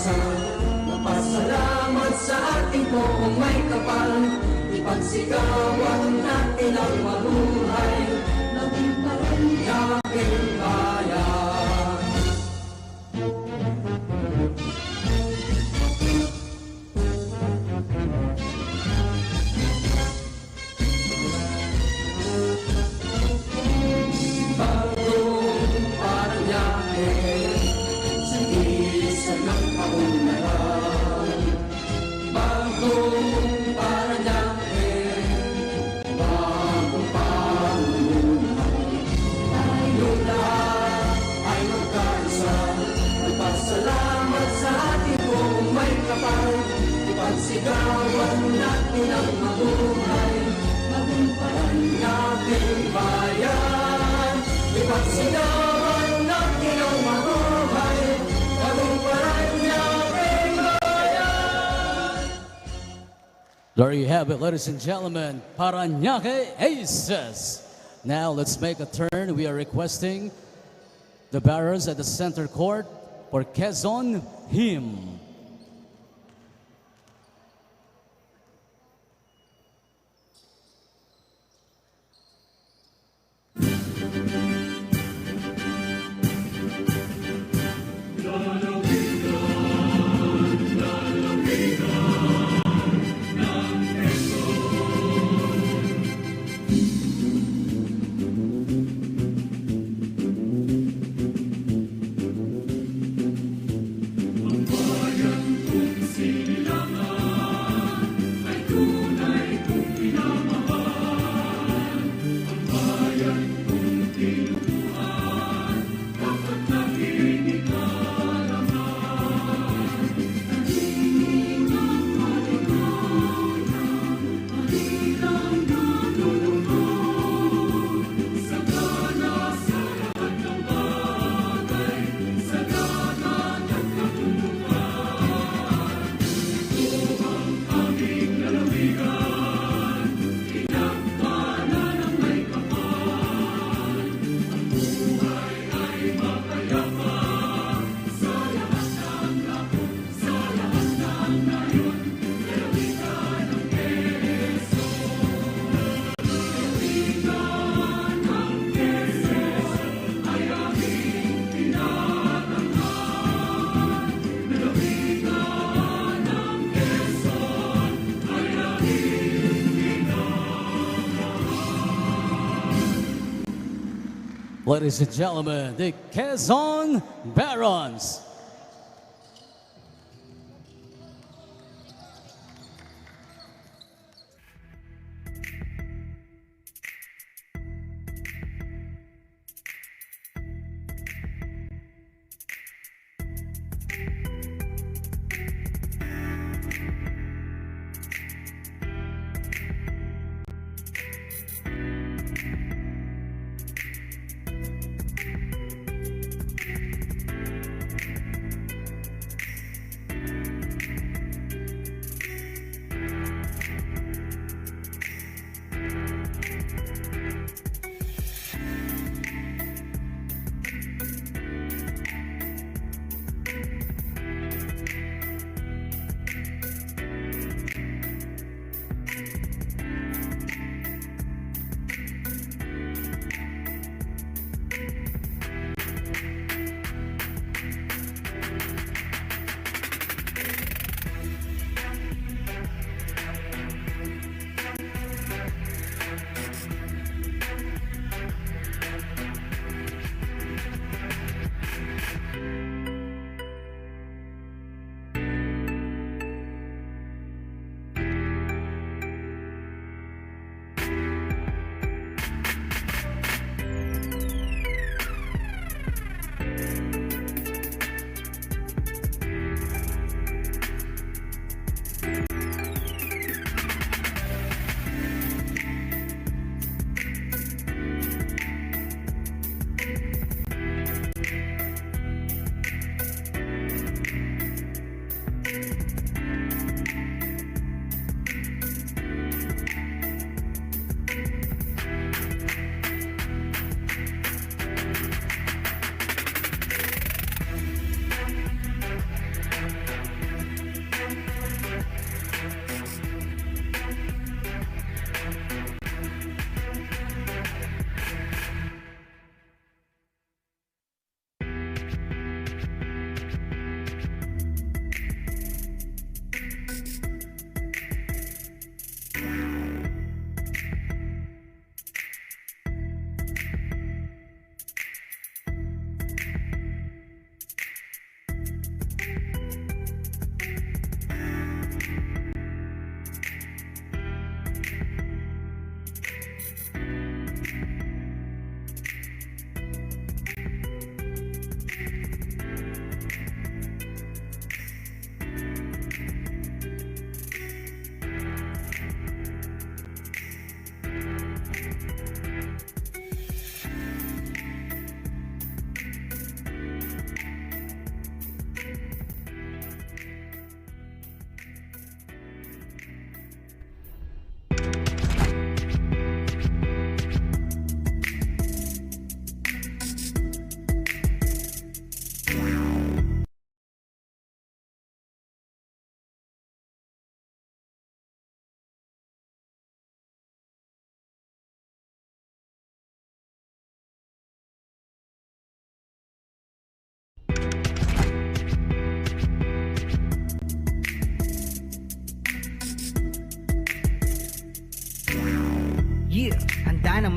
kaayusan. Magpasalamat sa ating poong may kapal, ipagsigawan natin ang mabuhay, naging Parañaqueng bayan. Bagong Parañaque, sa isa ng kaunlaran. Bagong Parañaque, bagong pamumuhay. Tayong lahat ay magkaisa, magpasalamat sa ating buong may kapal, ipagsigawan natin ang mabuhay, maging Parañaqueng bayan. Ipagsigawan natin ang mabuhay, maging Parañaqueng bayan. There you have it, ladies and gentlemen, Parañaque Aces. Now let's make a turn. We are requesting the bearers at the center court for Quezon Hymn. Ladies and gentlemen, the Quezon Barons.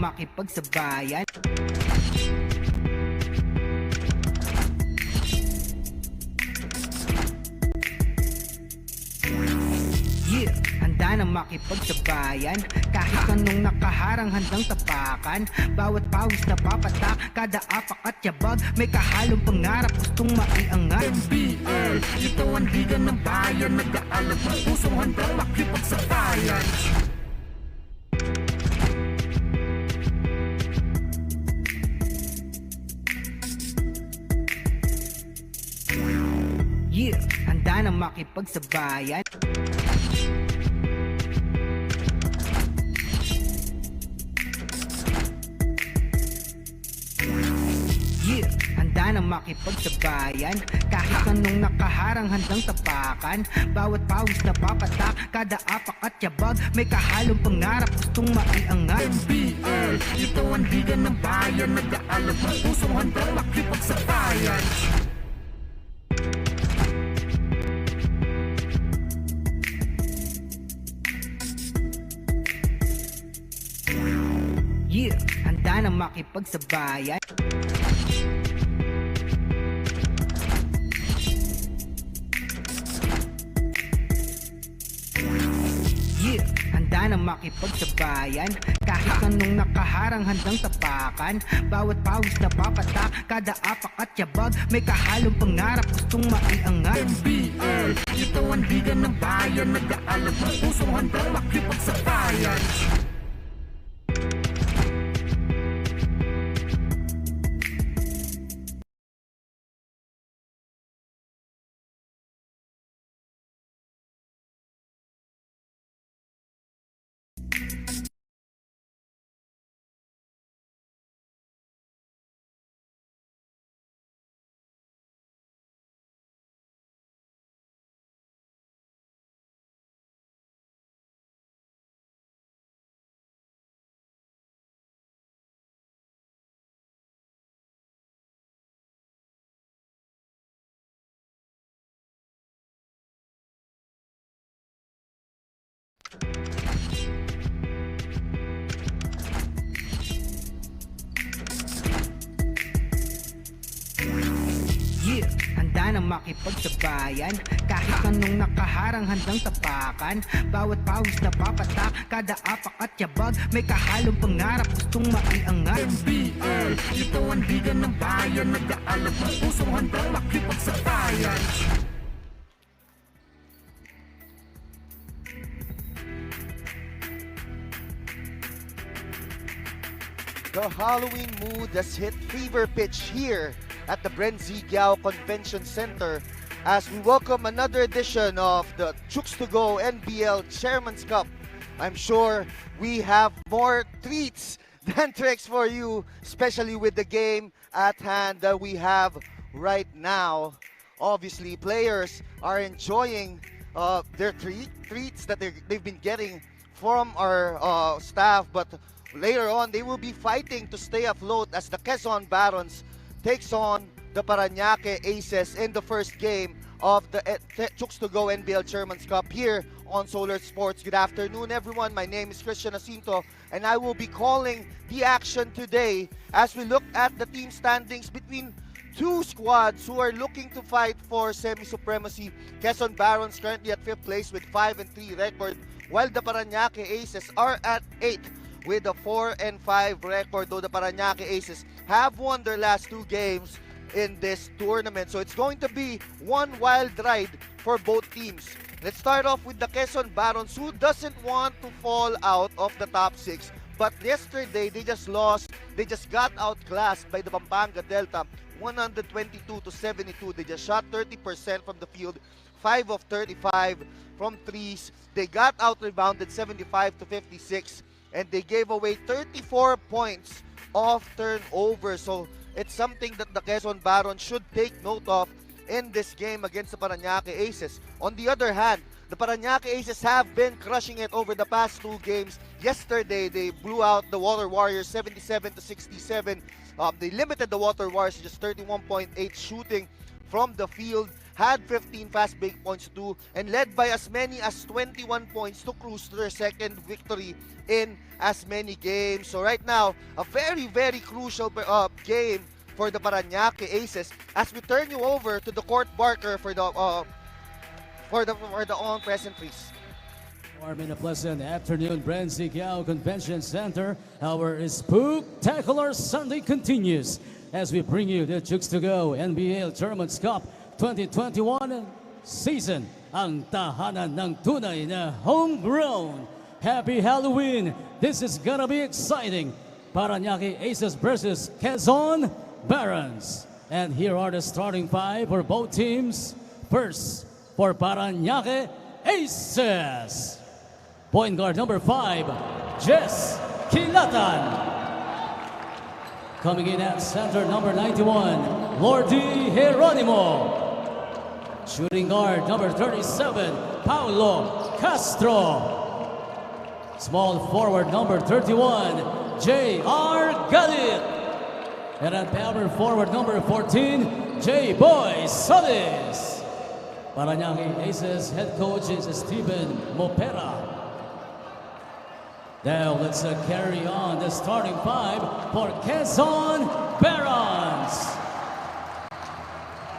makipagsabayan. Yeah, handa na makipagsabayan. Kahit anong nakaharang handang tapakan. Bawat pawis na papatak, kada apak at yabag, may kahalong pangarap gustong maiangat. NBL, ito ang liga ng bayan, nag-aalab ng pusong handang makipagsabayan. Yeah, handa na makipagsabayan. Yeah, handa na makipagsabayan. Kahit anong nakaharang handang tapakan. Bawat pawis na papatak, kada apak at yabag, may kahalong pangarap gustong maiangat. NBL, ito ang liga ng bayan, nag-aalab ng pusong handang makipagsabayan. Yeah, handa na makipagsabayan. Yeah, handa na makipagsabayan. Kahit anong nakaharang handang tapakan. Bawat pawis na papatak, kada apak at yabag, may kahalong pangarap gustong maiangat. NBL, ito ang liga ng bayan, nag-aalab ng pusong handang makipagsabayan. Yeah, handa na makipagsabayan. Kahit anong nakaharang handang tapakan. Bawat pawis na papatak, kada apak at yabag, may kahalong pangarap gustong maiangat. NBL, ito ang liga ng bayan, nag-aalab ng pusong handang makipagsabayan. The Halloween mood has hit fever pitch here at the Brenzigiao Convention Center as we welcome another edition of the Chooks-to-Go NBL Chairman's Cup. I'm sure we have more treats than tricks for you, especially with the game at hand that we have right now. Obviously, players are enjoying their treats that they've been getting from our staff, but later on, they will be fighting to stay afloat as the Quezon Barons takes on the Parañaque Aces in the first game of the Chooks-to-Go NBL Chairman's Cup here on Solar Sports. Good afternoon, everyone. My name is Christian Jacinto, and I will be calling the action today as we look at the team standings between two squads who are looking to fight for semi-supremacy. Quezon Barons currently at 5th place with 5-3 record, while the Parañaque Aces are at 8th with a 4-5 record, though the Parañaque Aces have won their last 2 games in this tournament. So it's going to be one wild ride for both teams. Let's start off with the Quezon Barons, who doesn't want to fall out of the top 6. But yesterday, they just lost. They just got outclassed by the Pampanga Delta, 122-72. They just shot 30% from the field, 5 of 35 from threes. They got out-rebounded 75-56. And they gave away 34 points off turnover. So it's something that the Quezon Barons should take note of in this game against the Parañaque Aces. On the other hand, the Parañaque Aces have been crushing it over the past 2 games. Yesterday, they blew out the Water Warriors 77-67. They limited the Water Warriors to just 31.8 shooting from the field. had 15 fast break points too, and led by as many as 21 points to cruise to their second victory in as many games. So right now, a very, very crucial game for the Parañaque Aces as we turn you over to the court Barker for the on-present freeze. Warm in a pleasant afternoon, Parañaque Convention Center. Our Spooktacular Sunday continues as we bring you the Chooks-to-Go NBL Tournament Cup 2021 season. Ang tahanan ng tunay na homegrown. Happy Halloween! This is gonna be exciting. Parañaque Aces versus Quezon Barons. And here are the starting five for both teams. First, for Parañaque Aces. Point guard number 5, Jess Kilatan. Coming in at center number 91, Lordy Geronimo. Shooting guard number 37, Paulo Castro. Small forward number 31, J.R. Galit. And at power forward number 14, J-Boy Solis. Parañaque Aces head coach is Steven Mopera. Now let's carry on the starting five for Quezon Barons.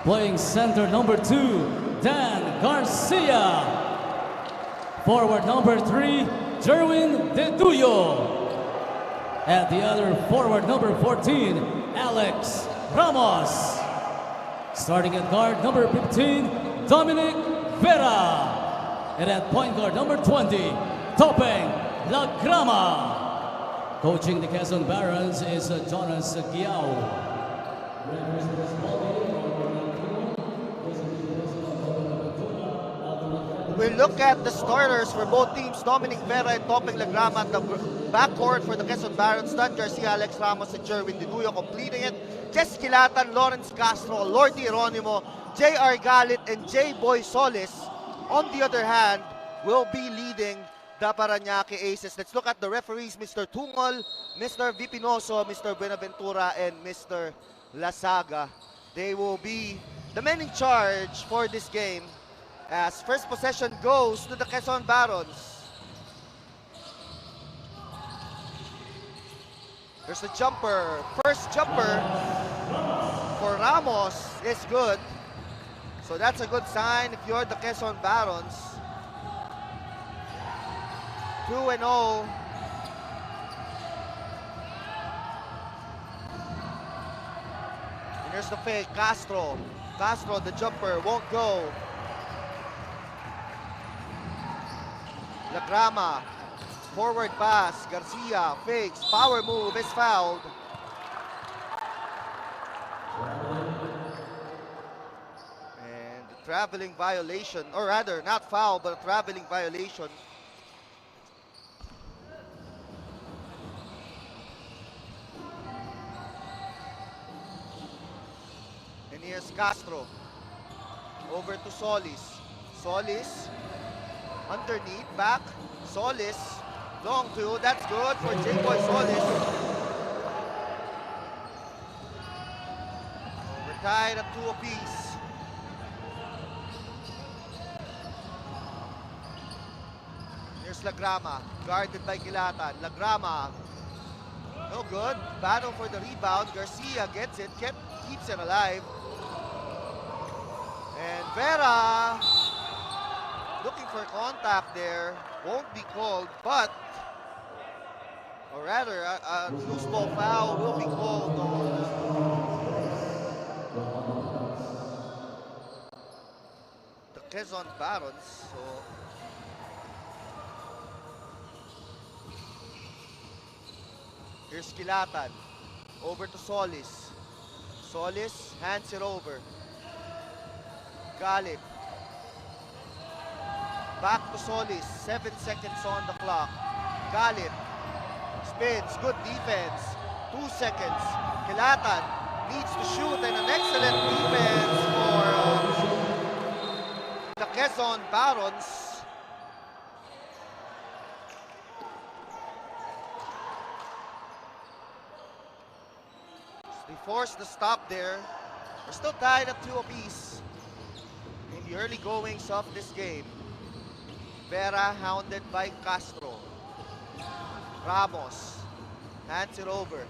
Playing center number 2, Dan Garcia. Forward number 3, Jerwin De Duyo. At the other forward number 14, Alex Ramos. Starting at guard number 15, Dominic Vera. And at point guard number 20, Topeng La Grama. Coaching the Quezon Barons is Jonas Giao. We look at the starters for both teams, Dominic Vera and Topeng La Grama at the backcourt for the Quezon Barons, Dan Garcia, Alex Ramos, and Jerwin De Duyo completing it. Jess Kilatan, Lawrence Castro, Lordy Geronimo, J.R. Galit, and J-Boy Solis, on the other hand, will be leading the Parañaque Aces. Let's look at the referees, Mr. Tungol, Mr. Vipinoso, Mr. Buenaventura, and Mr. Lasaga. They will be the men in charge for this game as first possession goes to the Quezon Barons. There's a jumper. First jumper for Ramos is good. So that's a good sign if you're the Quezon Barons. 2-0. And here's the fake, Castro. Castro, the jumper, won't go. La Grama, forward pass, Garcia, fakes, power move, is fouled. And the traveling violation, or rather, not foul, but a traveling violation. And here's Castro, over to Solis. Solis, underneath, back, Solis, long two, that's good for J-Boy Solis. We're tied at 2 apiece. Here's La Grama, guarded by Kilatan. La Grama, no good, battle for the rebound. Garcia gets it, keeps it alive. And Vera, looking for contact there, won't be called, but, or rather, a loose ball foul will be called on the Quezon Barons. So, here's Kilatan, over to Solis. Solis hands it over. Galit. Back to Solis, 7 seconds on the clock. Galit spins, good defense, 2 seconds. Kilatan needs to shoot, and an excellent defense for the Quezon Barons. They forced the stop there. We're still tied at 2 apiece. the early goings of this game. Vera hounded by Castro. Ramos hands it over.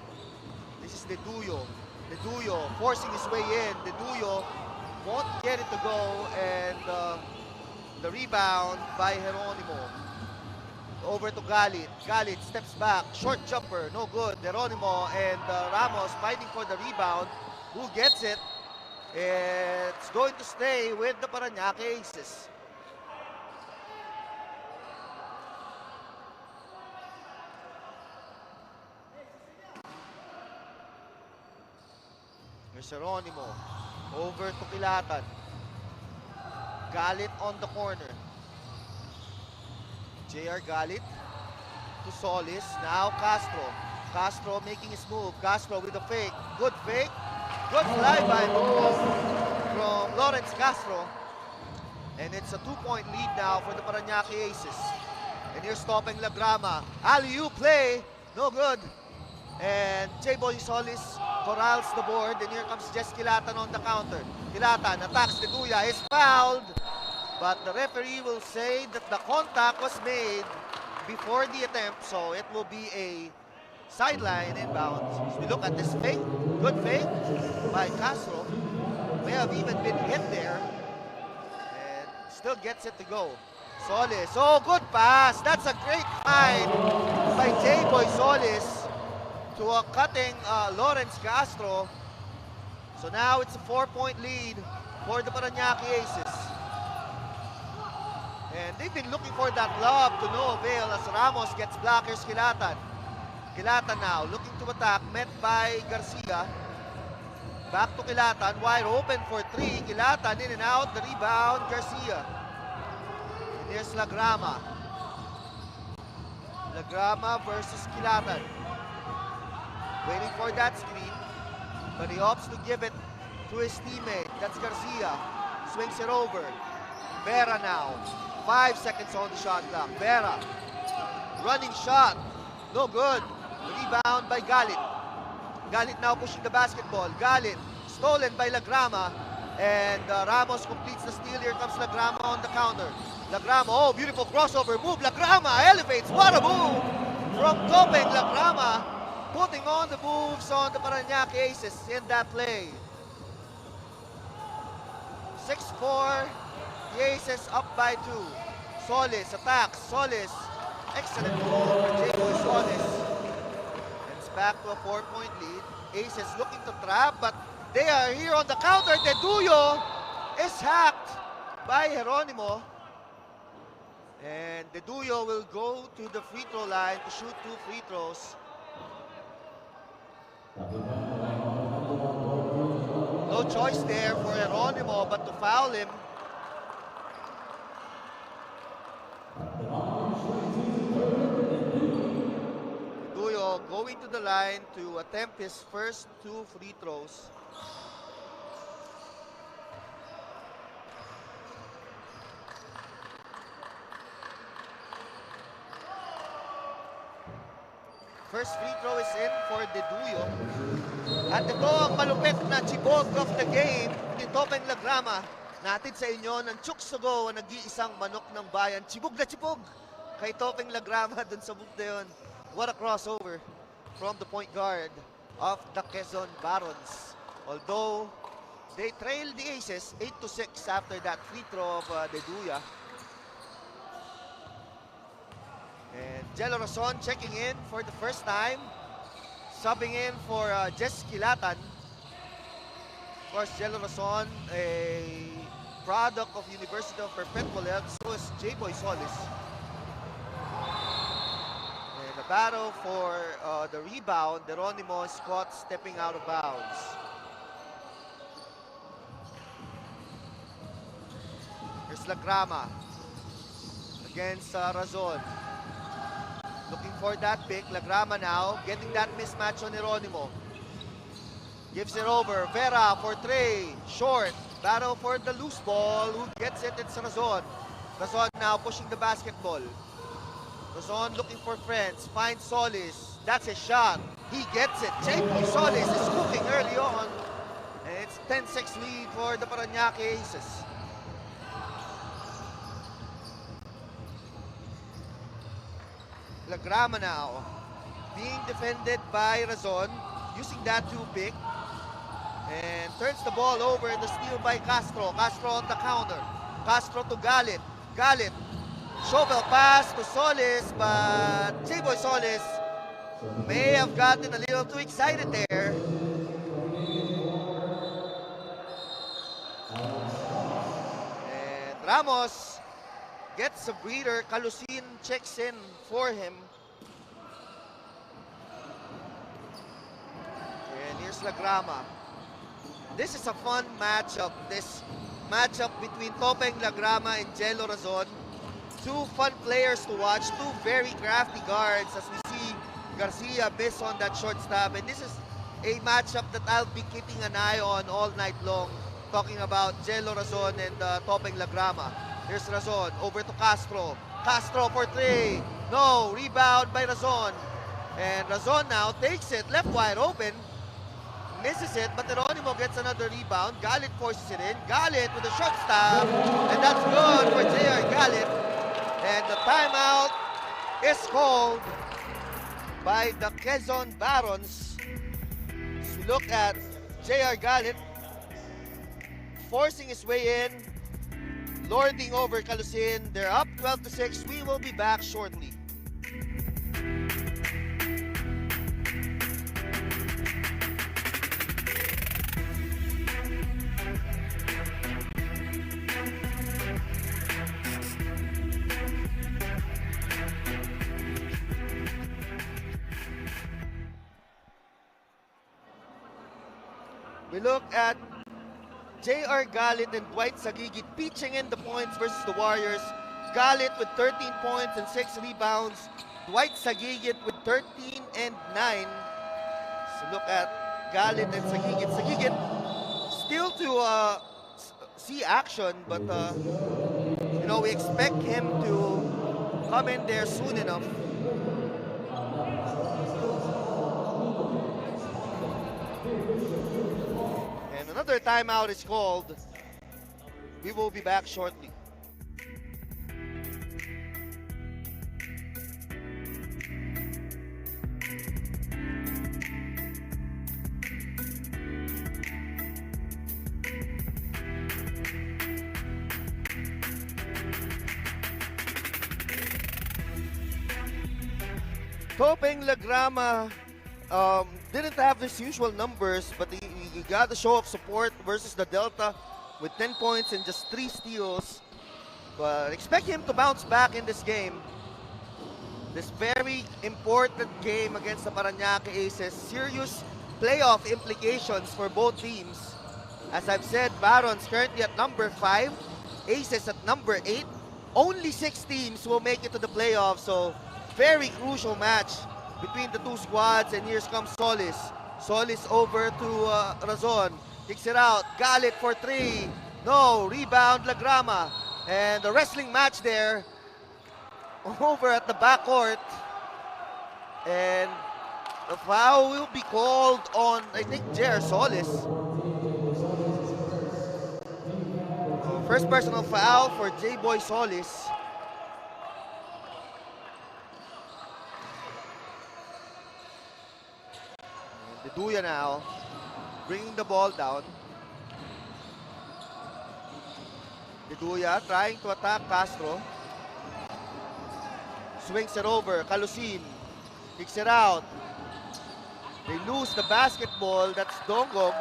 This is De Duyo. De Duyo forcing his way in. De Duyo won't get it to go, and the rebound by Geronimo. Over to Galit. Galit steps back. Short jumper, no good. Geronimo and Ramos fighting for the rebound. Who gets it? It's going to stay with the Parañaque Aces. Here's Geronimo. Over to Kilatan. Galit on the corner. JR Galit to Solis. Now Castro. Castro making his move. Castro with a fake. Good fake. Good flyby move from Lawrence Castro. And it's a 2-point lead now for the Parañaque Aces. And here's stopping Lagrama. Alley-oop play. No good. And J-Boy Solis corrals the board. And here comes Jess Kilatan on the counter. Kilatan attacks De Duya. Is fouled. But the referee will say that the contact was made before the attempt, so it will be a sideline inbounds. As we look at this fake, good fake by Castro. May have even been hit there, and still gets it to go. Solis, oh, good pass. That's a great find by J-Boy Solis to a cutting Lawrence Castro. So now it's a 4-point lead for the Parañaque Aces. And they've been looking for that lob to no avail as Ramos gets blockers. Kilatan. Kilatan now looking to attack, met by Garcia. Back to Kilatan, wide open for 3. Kilatan in and out, the rebound, Garcia. And here's Lagrama. Lagrama versus Kilatan. Waiting for that screen, but he opts to give it to his teammate. That's Garcia. Swings it over. Vera now. 5 seconds on the shot clock. Vera. Running shot. No good. Rebound by Galit. Galit now pushing the basketball. Galit. Stolen by Lagrama. And Ramos completes the steal. Here comes Lagrama on the counter. Lagrama. Oh, beautiful crossover move. Lagrama elevates. What a move from Topeng. Lagrama putting on the moves on the Parañaque Aces in that play. 6-4. The Aces up by 2. Solis attacks. Solis. Excellent move for J-Boy Solis. And it's back to a 4-point lead. Aces looking to trap, but they are here on the counter. De Duyo is hacked by Geronimo. And De Duyo will go to the free throw line to shoot 2 free throws. No choice there for Geronimo but to foul him. Duyo going to the line to attempt his first 2 free throws. First free throw is in for De Duyo. At ito ang malupit na chibog of the game ni Topeng Lagrama. Natid sa inyo ng Chooks-to-Go, ang nag-iisang manok ng bayan. Chibog na chibog kay Topeng Lagrama dun sa book na yun. What a crossover from the point guard of the Quezon Barons. Although they trailed the Aces 8-6 after that free throw of De Duya. And Jello Rason checking in for the first time. Subbing in for Jess Kilatan. Of course, Jello Rason, a product of University of Perpetual Health. So is J-Boy Solis. And a battle for the rebound. Geronimo is caught stepping out of bounds. Here's Lagrama against Razon. Looking for that pick. Lagrama now getting that mismatch on Geronimo. Gives it over. Vera for 3. Short. Battle for the loose ball. Who gets it? It's Razon. Razon now pushing the basketball. Razon looking for friends. Finds Solis. That's a shot. He gets it. J.P. Solis is cooking early on. And it's 10-6 lead for the Parañaque Aces. Lagrama now. Being defended by Razon. Using that 2-pick. And turns the ball over. The steal by Castro. Castro on the counter. Castro to Galit. Galit. Shovel pass to Solis, but J-Boy Solis may have gotten a little too excited there. And Ramos gets a breather. Calusin checks in for him. And here's Lagrama. This is a fun matchup. This matchup between Topeng Lagrama and Jello Razon. Two fun players to watch, two very crafty guards as we see Garcia miss on that short stab. And this is a matchup that I'll be keeping an eye on all night long, talking about Jello Razon and Topeng Lagrama. Here's Razon, over to Castro. Castro for 3. No, rebound by Razon. And Razon now takes it, left wide open. Misses it, but Geronimo gets another rebound. Galit forces it in. Galit with a short stab. And that's good for J.R. Galit. And the timeout is called by the Quezon Barons. So look at J.R. Galit forcing his way in, lording over Calusin. They're up 12-6. We will be back shortly. We look at J.R. Galit and Dwight Sagigit pitching in the points versus the Warriors. Galit with 13 points and 6 rebounds. Dwight Sagigit with 13 and 9. So look at Galit and Sagigit. Sagigit still to see action, but you know, we expect him to come in there soon enough. Another timeout is called. We will be back shortly. Topeng Lagrama didn't have his usual numbers, but he got a show of support versus the Delta with 10 points and just 3 steals. But expect him to bounce back in this game. This very important game against the Parañaque Aces. Serious playoff implications for both teams. As I've said, Barons currently at number 5, Aces at number 8. Only 6 teams will make it to the playoffs, so very crucial match between the two squads. And here comes Solis. Solis over to Razon. Kicks it out. Galit for 3. No. Rebound Lagrama. And the wrestling match there over at the backcourt. And the foul will be called on, I think, J.R. Solis. First personal foul for J-Boy Solis. Deduya now, bringing the ball down. Deduya trying to attack Castro. Swings it over, Calusin. Kicks it out. They lose the basketball, that's Dongog.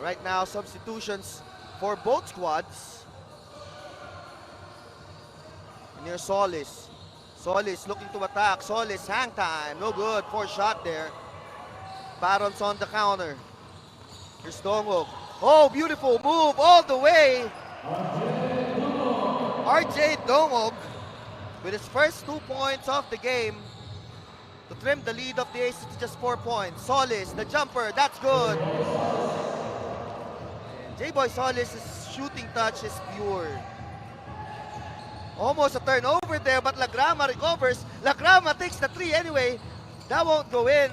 Right now, substitutions for both squads. And here's Solis. Solis looking to attack. Solis, hang time. No good. 4 shot there. Barons on the counter. Here's Dongog. Oh, beautiful move all the way. RJ Dongog with his first 2 points of the game to trim the lead of the Aces to just 4 points. Solis, the jumper. That's good. J-Boy Solis' shooting touch is pure. Almost a turnover there, but Lagrama recovers. Lagrama takes the 3 anyway. That won't go in.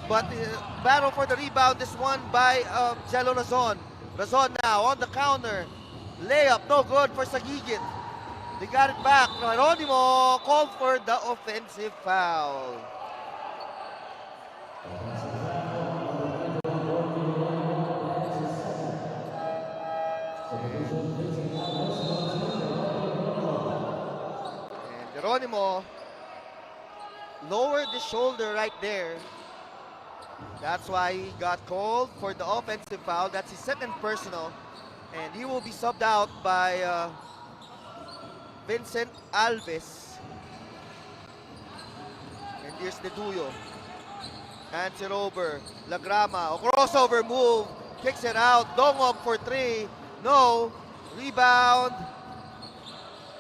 But the battle for the rebound is won by Jello Razon. Razon now on the counter. Layup, no good for Sagigit. They got it back. Geronimo called for the offensive foul. And Geronimo lowered the shoulder right there. That's why he got called for the offensive foul. That's his second personal. And he will be subbed out by Vincent Alves. And here's Neduyo. Hands it over. Lagrama. A crossover move. Kicks it out. Dongog for three. No. Rebound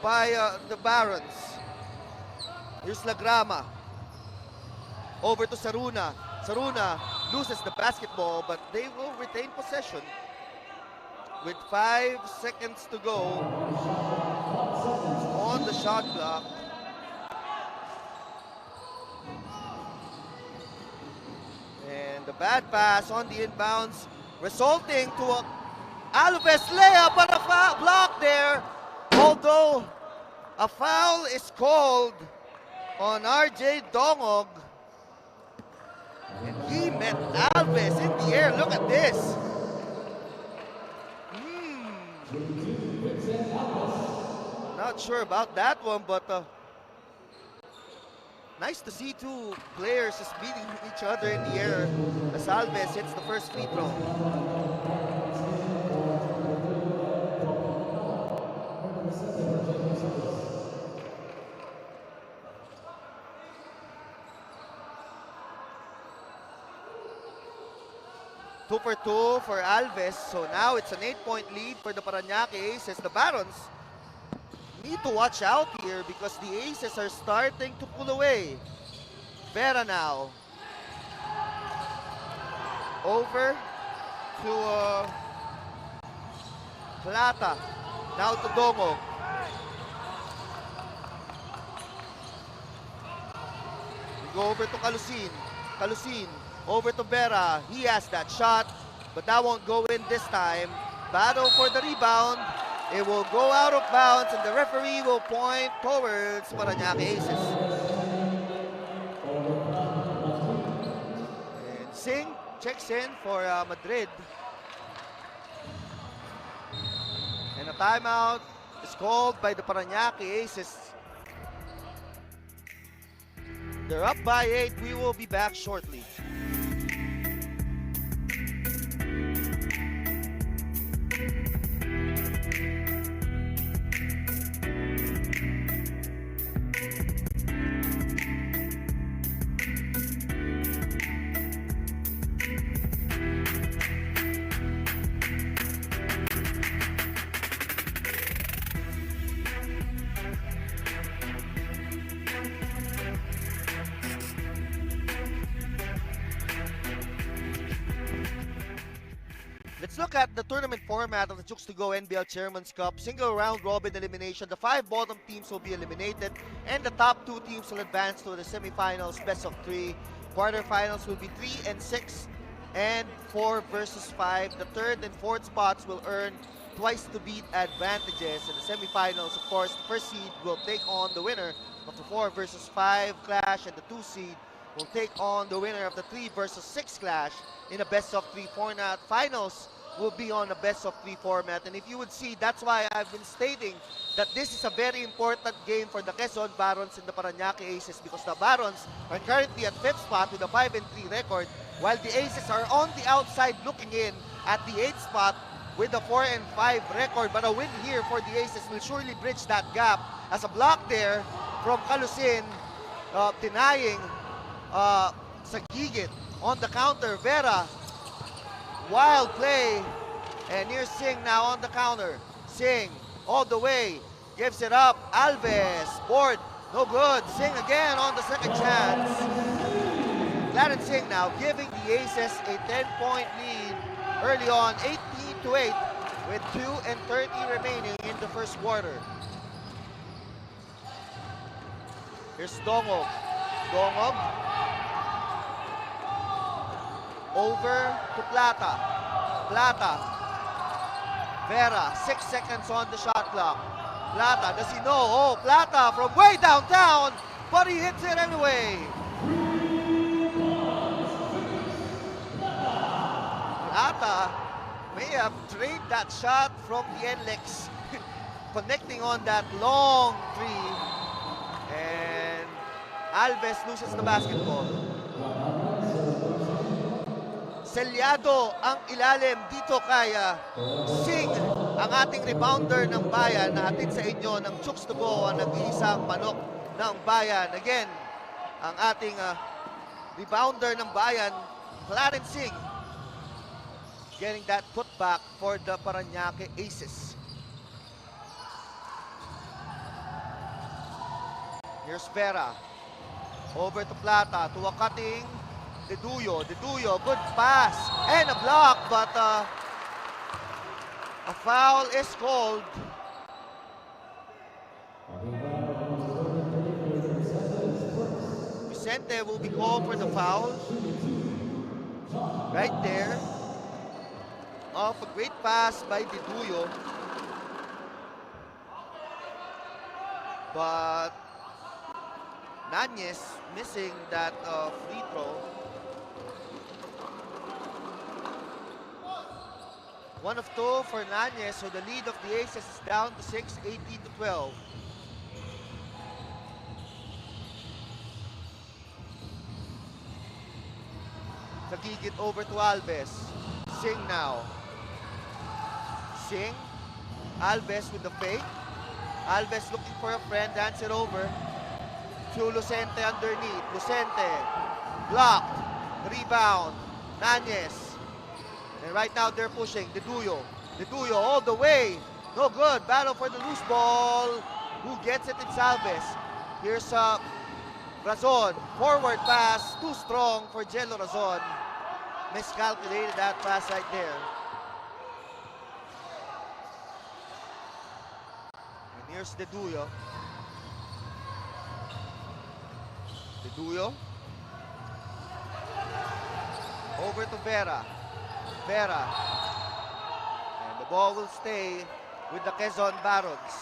by the Barons. Here's Lagrama. Over to Saruna. Saruna loses the basketball, but they will retain possession with 5 seconds to go on the shot clock. And the bad pass on the inbounds, resulting to a Alves layup, but a foul block there. Although a foul is called on RJ Dongog. And he met Alves in the air. Look at this. Not sure about that one, but nice to see two players just beating each other in the air as Alves hits the first free throw. 2 for 2 for Alves. So now it's an 8-point lead for the Parañaque Aces. The Barons need to watch out here because the Aces are starting to pull away. Vera now. Over to Plata. Now to Dongo. We go over to Calusin. Calusin. Over to Vera. He has that shot, but that won't go in this time. Battle for the rebound. It will go out of bounds, and the referee will point towards Parañaque Aces. And Singh checks in for Madrid. And a timeout is called by the Parañaque Aces. They're up by 8. We will be back shortly. Let's look at the tournament format of the Chooks-to-Go NBL Chairman's Cup. Single round robin elimination. The 5 bottom teams will be eliminated and the top 2 teams will advance to the semifinals, best of 3. Quarterfinals will be 3 and 6 and 4 versus 5. The 3rd and 4th spots will earn twice to beat advantages. In the semifinals, of course, the 1st seed will take on the winner of the 4 versus 5 clash, and the 2 seed will take on the winner of the 3 versus 6 clash in a best of 3 format. Finals will be on a best of 3 format, and if you would see, that's why I've been stating that this is a very important game for the Quezon Barons and the Parañaque Aces, because the Barons are currently at 5th spot with a 5-3 record, while the Aces are on the outside looking in at the 8th spot with a 4-5 record. But a win here for the Aces will surely bridge that gap, as a block there from Calusin, denying Sagigit. On the counter, Vera, wild play, and here's Singh now on the counter. Singh all the way, gives it up. Alves, board, no good. Singh again on the second chance. Clarence Singh now giving the Aces a 10-point lead early on, 18-8, with 2:30 remaining in the first quarter. Here's Dongog. Dongog Over to Plata. Plata. Vera, 6 seconds on the shot clock. Plata, does he know? Oh, Plata from way downtown, but he hits it anyway. Plata may have trained that shot from the NLEX, connecting on that long three. And Alves loses the basketball. Selyado ang ilalim dito kay Sing, ang ating rebounder ng bayan na hatid sa inyo ng Chooks-to-Go, ang nag-iisang manok ng bayan. Again, ang ating rebounder ng bayan, Clarence Sing, getting that putback for the Parañaque Aces. Here's Vera. Over to Plata, to a cutting Deduyo, good pass and a block, but a foul is called. Vicente will be called for the foul. Right there. Off a great pass by Deduyo. But Nanyes missing that free throw. 1 of 2 for Nanyes, so the lead of the Aces is down to 6, 18-12. Nagigit over to Alves. Sing now. Sing. Alves with the fake. Alves looking for a friend, hands it over to Lucente underneath. Lucente blocked. Rebound. Nanyes. And right now they're pushing. Deduyo all the way. No good. Battle for the loose ball. Who gets it? It's Alves. Here's Razon. Forward pass. Too strong for Jello Razon. Miscalculated that pass right there. And here's Deduyo. Over to Vera. And the ball will stay with the Quezon Barons.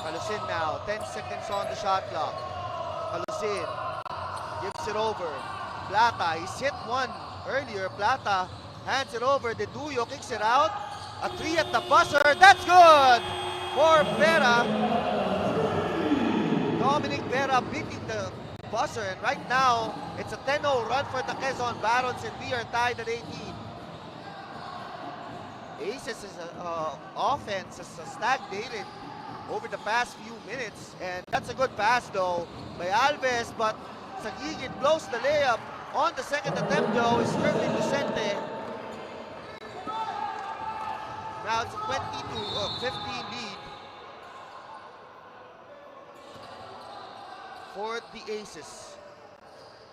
Calusin now, 10 seconds on the shot clock. Calusin gives it over. Plata, he's hit one earlier. Plata hands it over. Deduyo kicks it out. A three at the buzzer. That's good for Vera. Dominic Vera beating the buzzer. And right now, it's a 10-0 run for the Quezon Barons, and we are tied at 18. Aces' offense has stagnated over the past few minutes. And that's a good pass, though, by Alves. But Sagigit blows the layup on the second attempt, though, is Irving Vicente. Now it's a 20-15 lead for the Aces.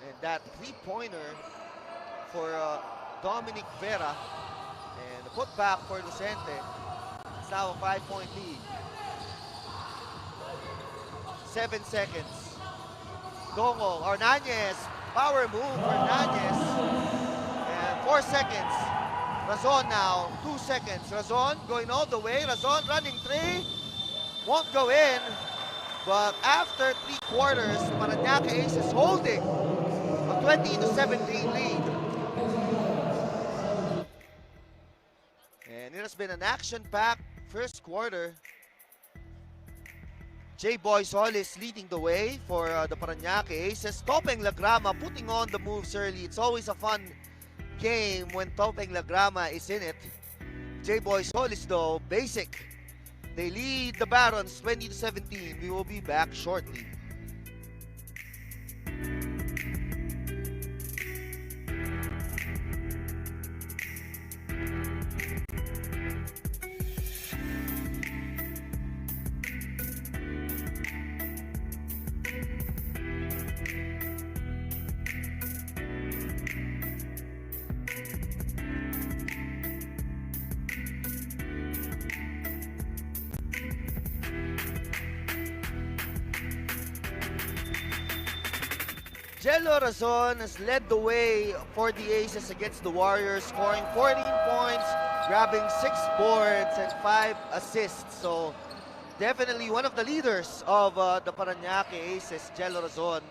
And that three-pointer for Dominic Vera. And the putback for Lucente. It's now a 5-point lead. 7 seconds. Dongo, or Nanyes. Power move for Nanyes. And 4 seconds. Razon now, 2 seconds. Razon going all the way. Razon running three. Won't go in. But after 3 quarters, Parañaque Aces holding a 20-17 lead. And it has been an action-packed first quarter. J-Boy Solis leading the way for the Parañaque Aces. Topeng Lagrama putting on the moves early. It's always a fun game when Topeng Lagrama is in it. J-Boy Solis, though, basic. They lead the Barons 20-17. We will be back shortly. Jello Razon has led the way for the Aces against the Warriors, scoring 14 points, grabbing 6 boards and 5 assists. So definitely one of the leaders of the Parañaque Aces, Jello Razon.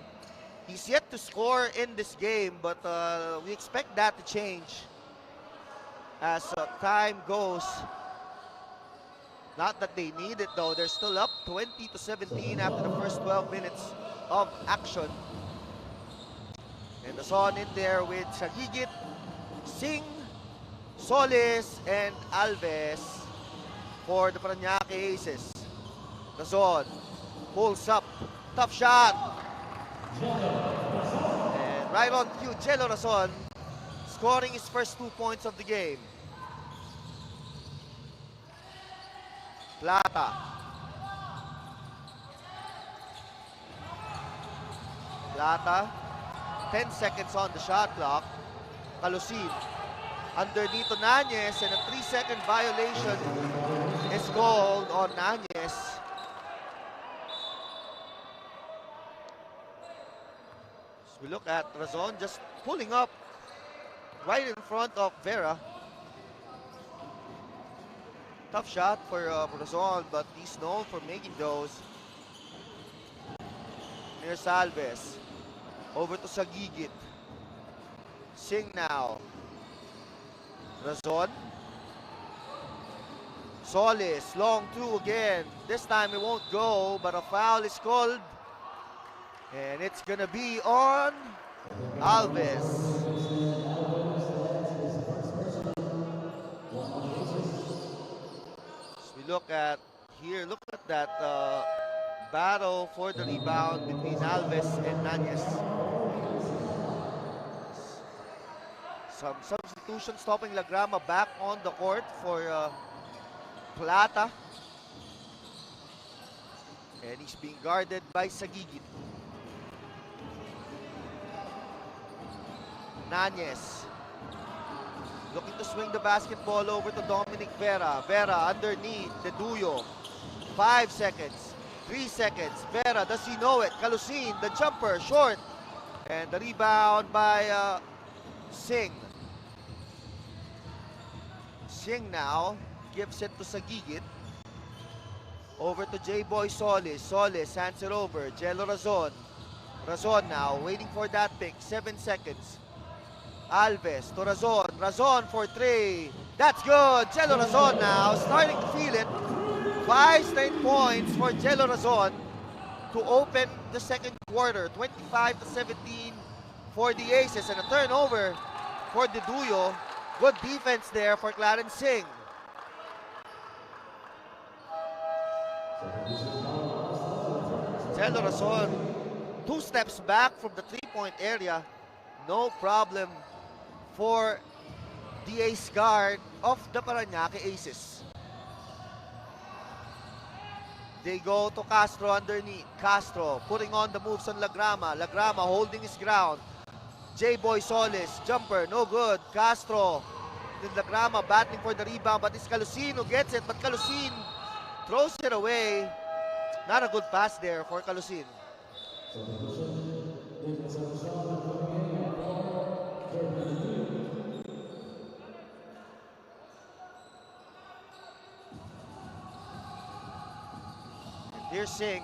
He's yet to score in this game, but we expect that to change as time goes. Not that they need it though, they're still up 20-17 after the first 12 minutes of action. And Razon in there with Sagigit, Singh, Solis, and Alves for the Parañaque Aces. Razon pulls up, tough shot. And right on cue, Jello Razon scoring his first 2 points of the game. Plata. Plata. 10 seconds on the shot clock. Calusin underneath to Nanyes, and a 3-second violation is called on Nanyes. So we look at Razon just pulling up right in front of Vera. Tough shot for Razon, but he's known for making those. Here's Alves. Over to Sagigit. Singh now. Razon. Solis, long two again. This time it won't go, but a foul is called. And it's gonna be on Alves. So we look at here, look at that battle for the rebound between Alves and Nanyes. Some substitution stopping Lagrama back on the court for Plata. And he's being guarded by Sagigit. Nanyes looking to swing the basketball over to Dominic Vera. Vera underneath the Duyo. 5 seconds, 3 seconds. Vera, does he know it? Calusin, the jumper, short. And the rebound by Singh. Singh now gives it to Sagigit. Over to J-Boy Solis. Solis hands it over. Jello Razon. Razon now waiting for that pick. 7 seconds. Alves to Razon. Razon for 3. That's good. Jello Razon now starting to feel it. 5 straight points for Jello Razon to open the second quarter. 25-17 for the Aces, and a turnover for the Duyo. Good defense there for Clarence Singh. Jello Razon 2 steps back from the 3-point area. No problem for the ace guard of the Parañaque Aces. They go to Castro underneath. Castro putting on the moves on Lagrama. Lagrama holding his ground. J-Boy Solis, jumper, no good. Castro, then Lagrama battling for the rebound, but it's Calusin who gets it, but Calusin throws it away. Not a good pass there for Calusin. Here's Singh.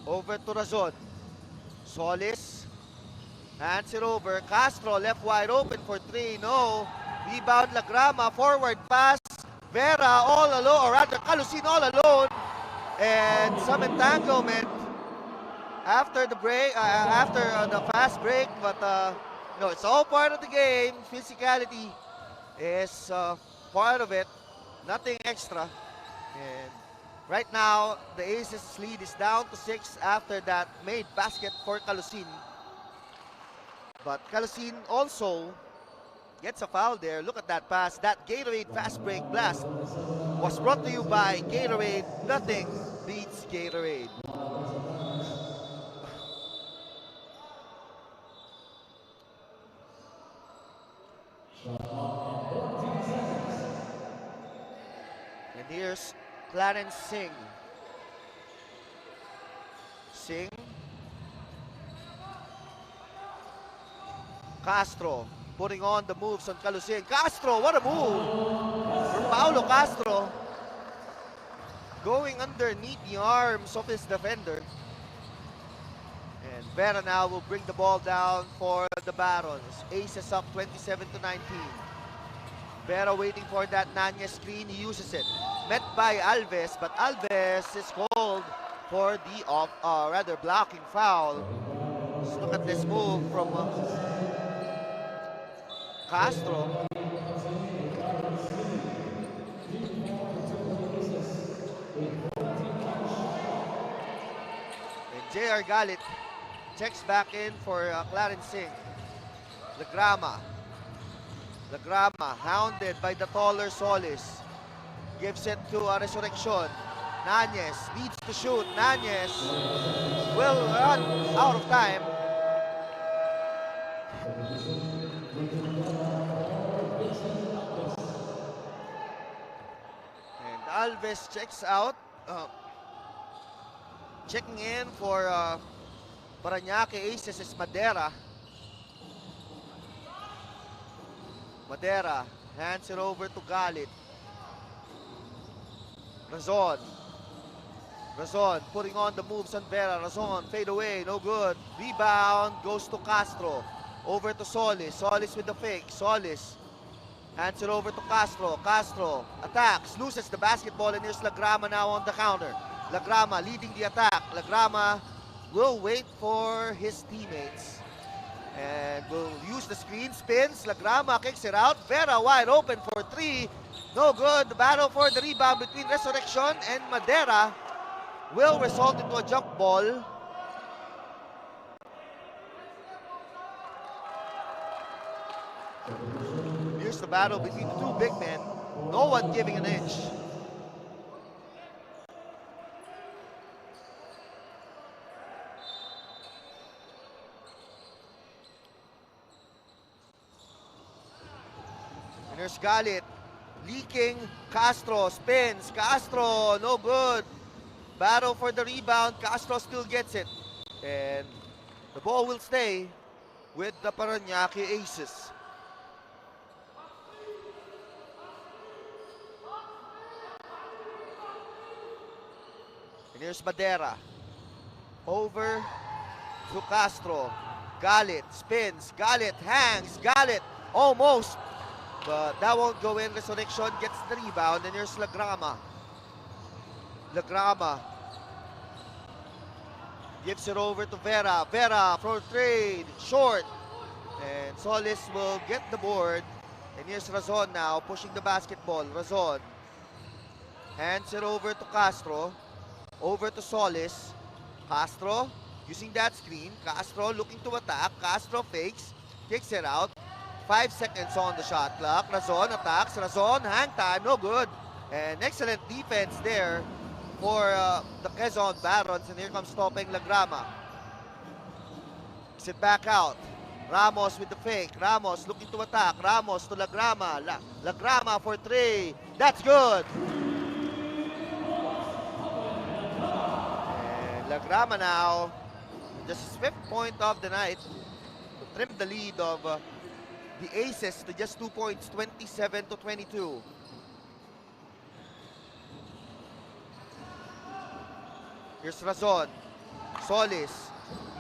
Over to Razon. Solis hands it over. Castro left wide open for 3. No. Rebound Lagrama. Forward pass. Vera all alone, or rather Calusin all alone. And some entanglement after the break, after the fast break. But no, it's all part of the game. Physicality is part of it. Nothing extra. And right now, the Aces lead is down to 6 after that made basket for Calusin. But Calusin also gets a foul there. Look at that pass. That Gatorade fast break blast was brought to you by Gatorade. Nothing beats Gatorade. And here's Clarence Singh. Singh Castro putting on the moves on Calusing. Castro, what a move from Paulo Castro. Going underneath the arms of his defender. And Vera now will bring the ball down for the Barons. Aces up 27-19. Vera waiting for that Nanya screen. He uses it. Met by Alves, but Alves is called for the blocking foul. Just look at this move from Castro. And J.R. Galit checks back in for Clarence Singh. Lagrama hounded by the taller Solis. Gives it to Resurrection. Nanyes needs to shoot. Nanyes will run out of time. And Alves checks out. Checking in for Parañaque Aces is Madera. Madera hands it over to Galit. Razon putting on the moves on Vera. Razon fade away, no good. Rebound goes to Castro. Over to Solis. Solis with the fake. Solis hands it over to Castro. Castro attacks, loses the basketball, and here's Lagrama now on the counter. Lagrama leading the attack. Lagrama will wait for his teammates and will use the screen. Spins. Lagrama kicks it out. Vera wide open for three. No good. The battle for the rebound between Resurrection and Madera will result into a jump ball. Here's the battle between the two big men. No one giving an inch. And there's Galit leaking. Castro spins. Castro, no good. Battle for the rebound. Castro still gets it. And the ball will stay with the Parañaque Aces. And here's Madera. Over to Castro. Galit spins. Galit hangs. Galit almost. But that won't go in. Resurrection gets the rebound. And here's Lagrama. Lagrama gives it over to Vera. Vera for trade. Short. And Solis will get the board. And here's Razon now pushing the basketball. Razon hands it over to Castro. Over to Solis. Castro using that screen. Castro looking to attack. Castro fakes. Kicks it out. 5 seconds on the shot clock. Razon attacks. Razon, hang time, no good. And excellent defense there for the Quezon Barons. And here comes stopping Lagrama. Sit back out. Ramos with the fake. Ramos looking to attack. Ramos to Lagrama. Lagrama for three. That's good. And Lagrama now, just his 5th point of the night, to trim the lead of the Aces to just 2 points, 27-22. Here's Razon. Solis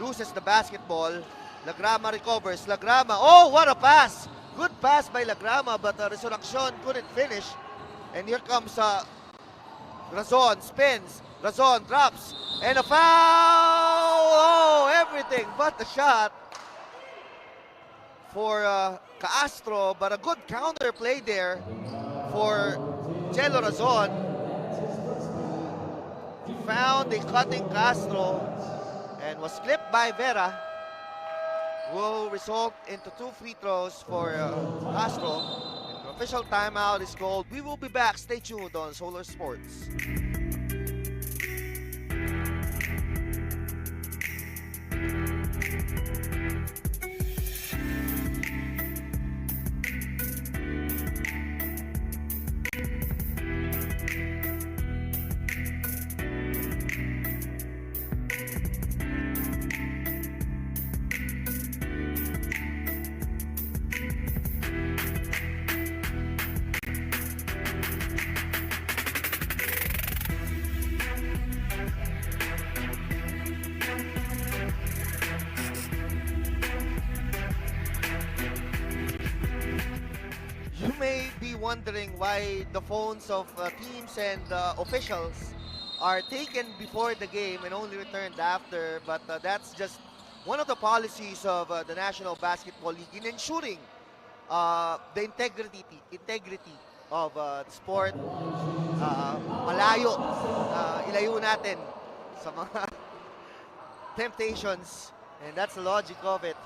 loses the basketball. Lagrama recovers. Lagrama, oh, what a pass! Good pass by Lagrama, but Resurrection couldn't finish. And here comes Razon, spins. Razon drops, and a foul! Oh, everything but the shot for Castro, but a good counter play there for Chelo Razon. He found a cutting Castro and was clipped by Vera. Will result into 2 free throws for Castro. And an official timeout is called. We will be back. Stay tuned on Solar Sports. may be wondering why the phones of teams and officials are taken before the game and only returned after, but that's just one of the policies of the National Basketball League in ensuring the integrity of the sport. Malayo, ilayo natin sa mga temptations, and that's the logic of it.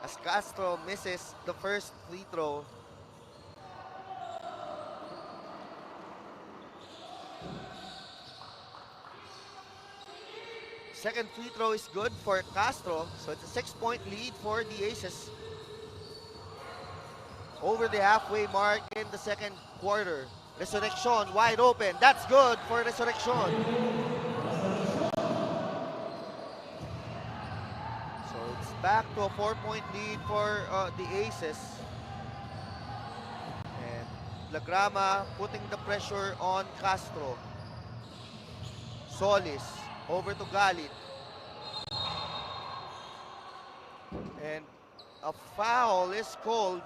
As Castro misses the first free throw. Second free throw is good for Castro, so it's a 6-point lead for the Aces. Over the halfway mark in the second quarter. Resurrection wide open. That's good for Resurrection. So it's back to a 4-point lead for the Aces. And Lagrama putting the pressure on Castro. Solis over to Galit. And a foul is called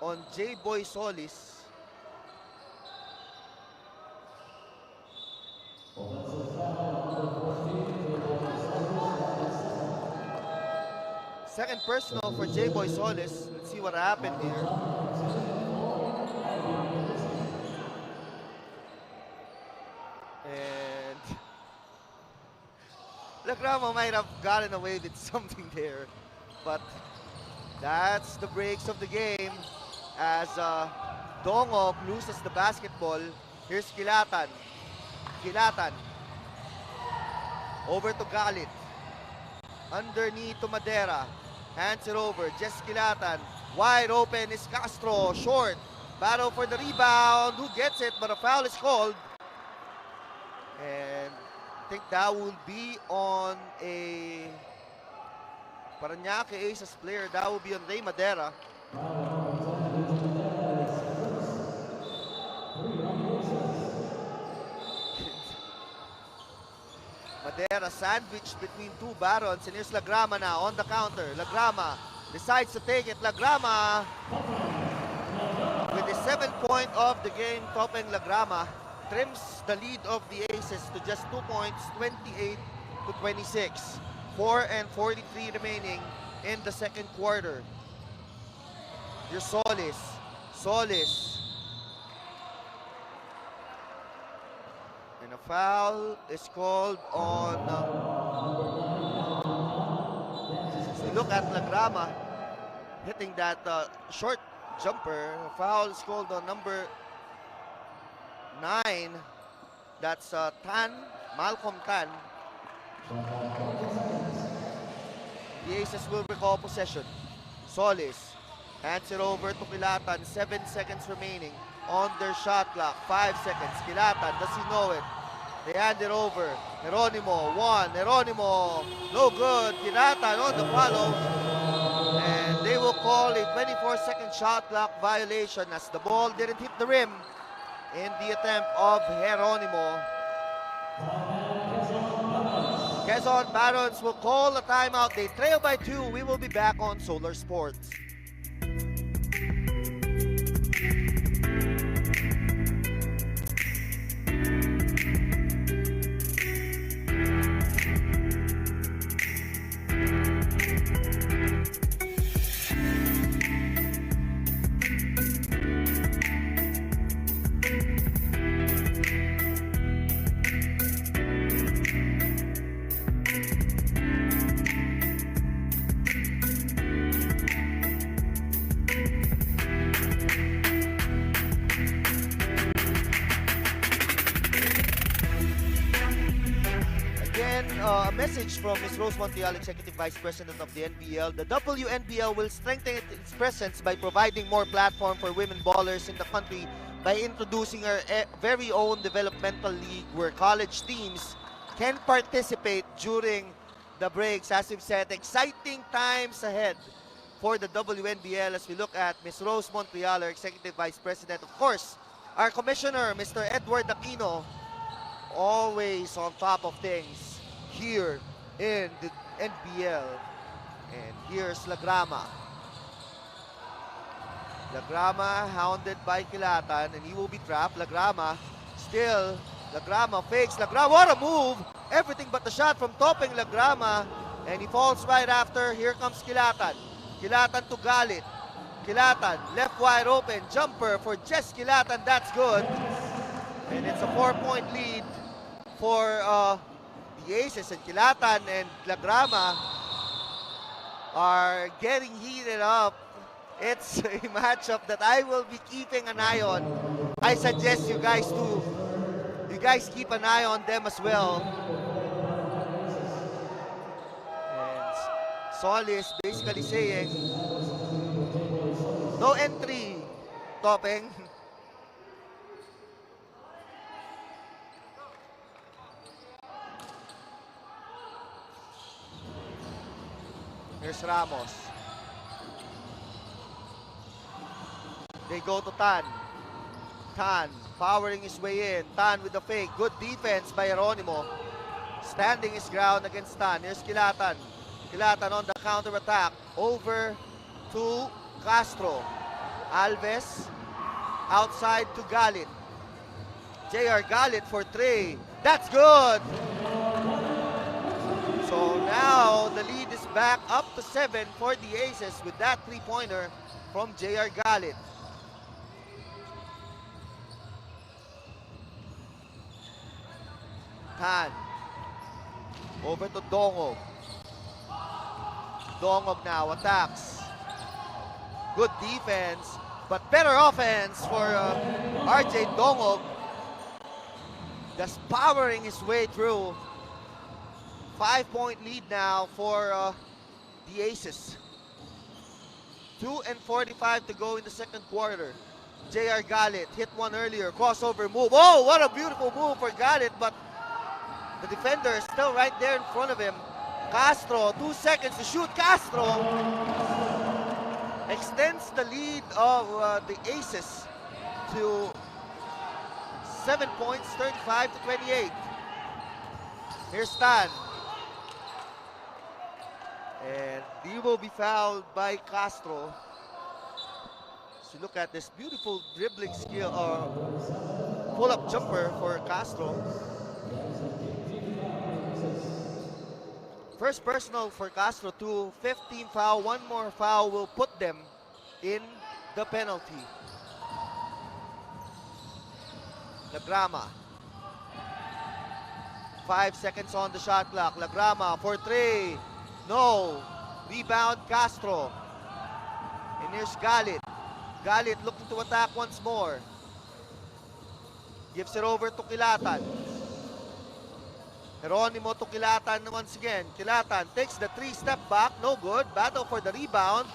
on J-Boy Solis. Second personal for J-Boy Solis. Let's see what happened here. And Lagrama might have gotten away with something there, but that's the breaks of the game as Dongog loses the basketball. Here's Kilatan. Kilatan. Over to Galit. Underneath to Madera. Hands it over. Just Kilatan. Wide open is Castro. Short. Battle for the rebound. Who gets it? But a foul is called. And I think that will be on a Parañaque Aces player. That will be on Ray Madera. Madera sandwiched between two Barons, and here's Lagrama now on the counter. Lagrama decides to take it. Lagrama with the 7th point of the game. Topeng Lagrama trims the lead of the Aces to just 2 points, 28-26. 4:43 remaining in the second quarter. Here's Solis. Solis. And a foul is called on... so look at Lagrama hitting that short jumper. A foul is called on number 9. That's Tan, Malcolm Tan. The Aces will recall possession. Solis hands it over to Kilatan. 7 seconds remaining on their shot clock. 5 seconds. Kilatan, does he know it? They hand it over. Geronimo, 1. Geronimo, no good. Kilatan on the follow. And they will call a 24-second shot clock violation as the ball didn't hit the rim in the attempt of Geronimo. Quezon Barons will call a timeout. They trail by 2. We will be back on Solar Sports. A message from Ms. Rose Montiel, Executive Vice President of the NBL. The WNBL will strengthen its presence by providing more platform for women ballers in the country by introducing our very own developmental league where college teams can participate during the breaks. As we've said, exciting times ahead for the WNBL as we look at Ms. Rose Montiel, our Executive Vice President. Of course, our Commissioner, Mr. Edward Aquino, always on top of things here in the NBL. And here's Lagrama. Lagrama hounded by Kilatan, and he will be trapped. Lagrama still. Lagrama fakes. Lagrama, what a move! Everything but the shot from topping Lagrama, and he falls right after. Here comes Kilatan. Kilatan to Galit. Kilatan left wide open. Jumper for Jess Kilatan. That's good. And it's a 4-point lead for the Aces, and Kilatan and Lagrama are getting heated up. It's a matchup that I will be keeping an eye on. I suggest you guys keep an eye on them as well. And Sol is basically saying, no entry, Topeng. Here's Ramos. They go to Tan. Tan powering his way in. Tan with the fake. Good defense by Geronimo. Standing his ground against Tan. Here's Kilatan. Kilatan on the counter attack. Over to Castro. Alves outside to Galit. JR Galit for 3. That's good. So now the lead is back up to 7 for the Aces with that 3-pointer from JR Galit. Tan. Over to Dongog. Dongog now attacks. Good defense, but better offense for RJ Dongog. Just powering his way through. 5-point lead now for the Aces. 2:45 to go in the second quarter. JR Galit hit one earlier. Crossover move. Oh, what a beautiful move for Galit, but the defender is still right there in front of him. Castro, 2 seconds to shoot. Castro extends the lead of the Aces to 7 points, 35 to 28. Here's Stan. And he will be fouled by Castro. So look at this beautiful dribbling skill or pull-up jumper for Castro. First personal for Castro, 2, 15 foul. One more foul will put them in the penalty. Lagrama. 5 seconds on the shot clock. Lagrama for 3. No. Rebound Castro. And here's Galit. Galit looking to attack once more. Gives it over to Kilatan. Geronimo to Kilatan once again. Kilatan takes the 3-step back. No good. Battle for the rebound.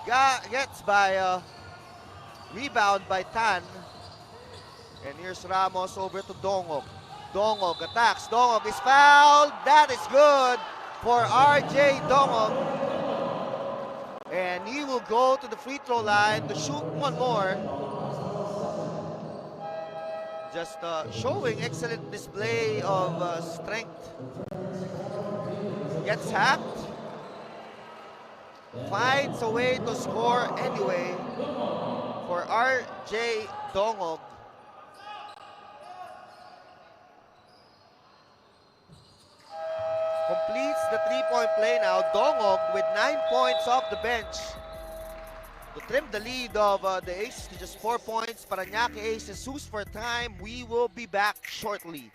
Gets by rebound by Tan. And here's Ramos over to Dongog. Dongog attacks. Dongog is fouled. That is good for RJ Dongog. And he will go to the free throw line to shoot one more. Just showing excellent display of strength. Gets hacked. Finds a way to score anyway for RJ Dongog. Completes the 3-point play now. Dongog with 9 points off the bench to trim the lead of the Aces to just 4 points. Parañaque Aces who's for time. We will be back shortly.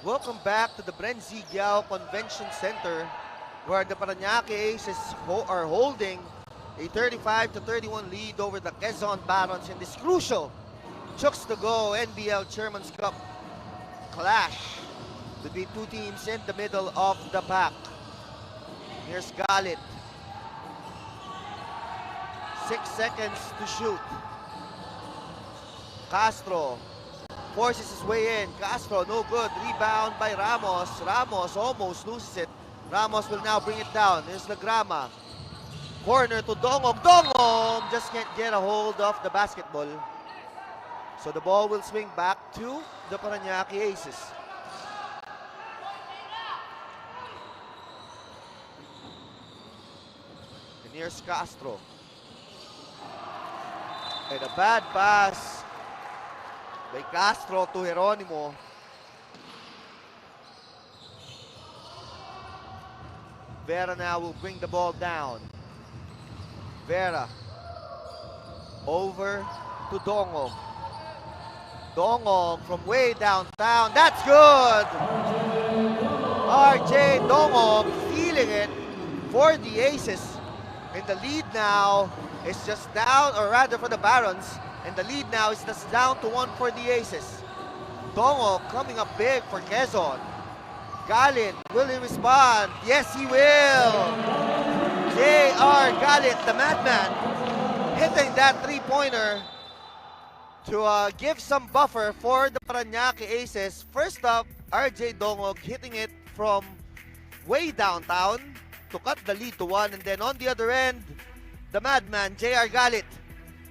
Welcome back to the Brenzigiao Convention Center, where the Parañaque Aces are holding a 35-31 lead over the Quezon Barons in this crucial Chooks-to-Go NBL Chairman's Cup clash between two teams in the middle of the pack. Here's Galit. 6 seconds to shoot. Castro forces his way in. Castro, no good. Rebound by Ramos. Ramos almost loses it. Ramos will now bring it down. Here's Lagrama. Corner to Dongog. Dongog just can't get a hold of the basketball. So the ball will swing back to the Parañaque Aces. And here's Castro. And a bad pass by Castro to Geronimo. Vera now will bring the ball down. Vera over to Dongog. Dongog from way downtown. That's good! RJ Dongog feeling it for the Aces. And the lead now is just down, or rather for the Barons. And the lead now is just down to 1 for the Aces. Dongog coming up big for Quezon. Galit, will he respond? Yes, he will! J.R. Galit, the madman, hitting that three-pointer to give some buffer for the Parañaque Aces. First up, RJ Dongog hitting it from way downtown to cut the lead to 1. And then on the other end, the madman, J.R. Galit,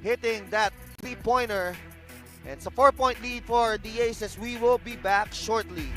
hitting that three-pointer. And it's a 4-point lead for the Aces. We will be back shortly.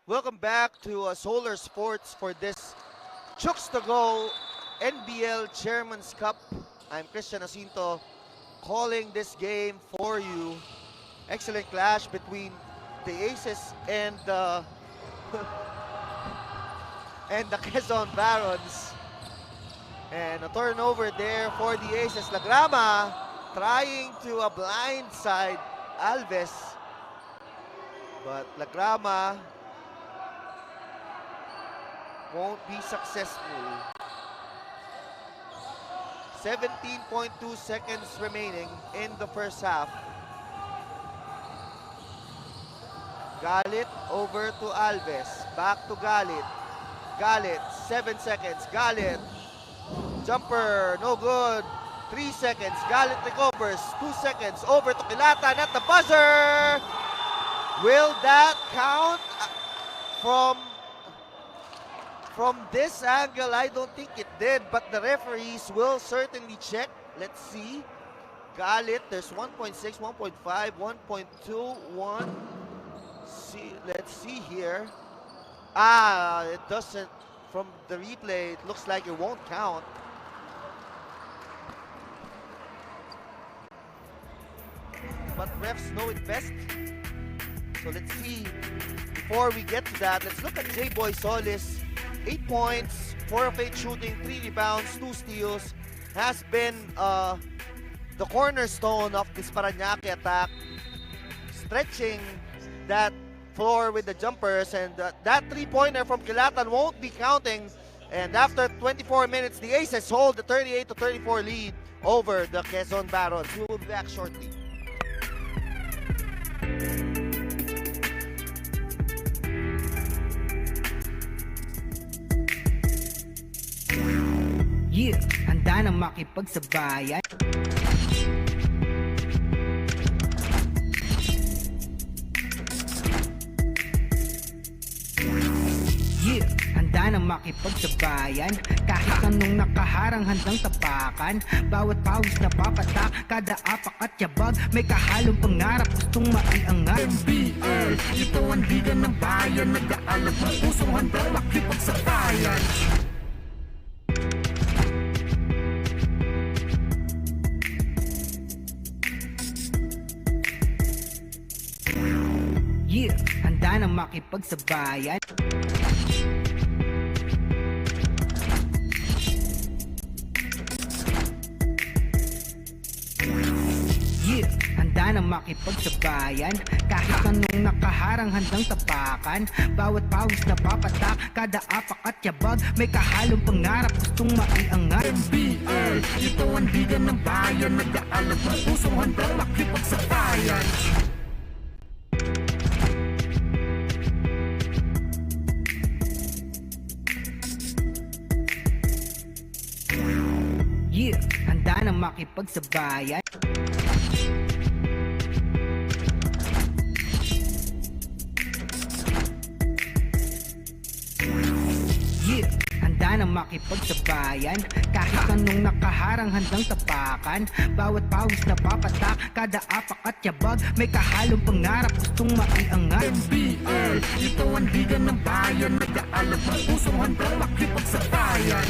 Welcome back to Solar Sports for this Chooks-to-Go NBL Chairman's Cup. I'm Christian Jacinto calling this game for you. Excellent clash between the Aces and the and the Quezon Barons. And a turnover there for the Aces. Lagrama trying to blindside Alves, but Lagrama won't be successful. 17.2 seconds remaining in the first half. Galit over to Alves. Back to Galit. Galit, 7 seconds. Galit, jumper, no good. 3 seconds. Galit recovers. 2 seconds. Over to Kilatan at the buzzer. Will that count? From this angle, I don't think it did, but the referees will certainly check. Let's see. Galit, there's 1.6, 1.5, 1.2, 1. Let's see here. It doesn't, from the replay, it looks like it won't count. But refs know it best. So let's see. Before we get to that, let's look at J-Boy Solis. 8 points, 4 of 8 shooting, 3 rebounds, 2 steals. Has been the cornerstone of this Parañaque attack. Stretching that floor with the jumpers, and that three-pointer from Kilatan won't be counting. And after 24 minutes, the Aces hold the 38-34 lead over the Quezon Barons. We will be back shortly. Yeah, handa nang makipagsabayan. na makipagsabayan. Kahit anong nakaharang handang tapakan. Bawat pawis na papatak, kada apak at yabag, may kahalong pangarap gustong maiangat. NBL, ito ang liga ng bayan, nag-aalab ng pusong handang makipagsabayan. Yeah, handa na makipagsabayan. Yeah, handa na makipagsabayan. Kahit anong nakaharang handang tapakan. Bawat pawis na papatak, kada apak at yabag, may kahalong pangarap gustong maiangat. NBL, ito ang liga ng bayan, nag-aalab ng pusong handang makipagsabayan. Yeah, handa na makipagsabayan. Yeah, handa na makipagsabayan. Kahit anong nakaharang handang tapakan. Bawat pawis na papatak, kada apak at yabag, may kahalong pangarap gustong maiangat. NBL, ito ang liga ng bayan, nag-aalab ng pusong handang makipagsabayan.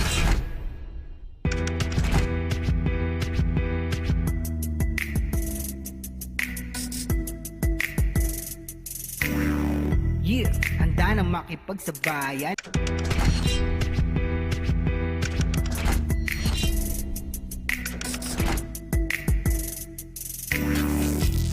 Yeah, handa na makipagsabayan.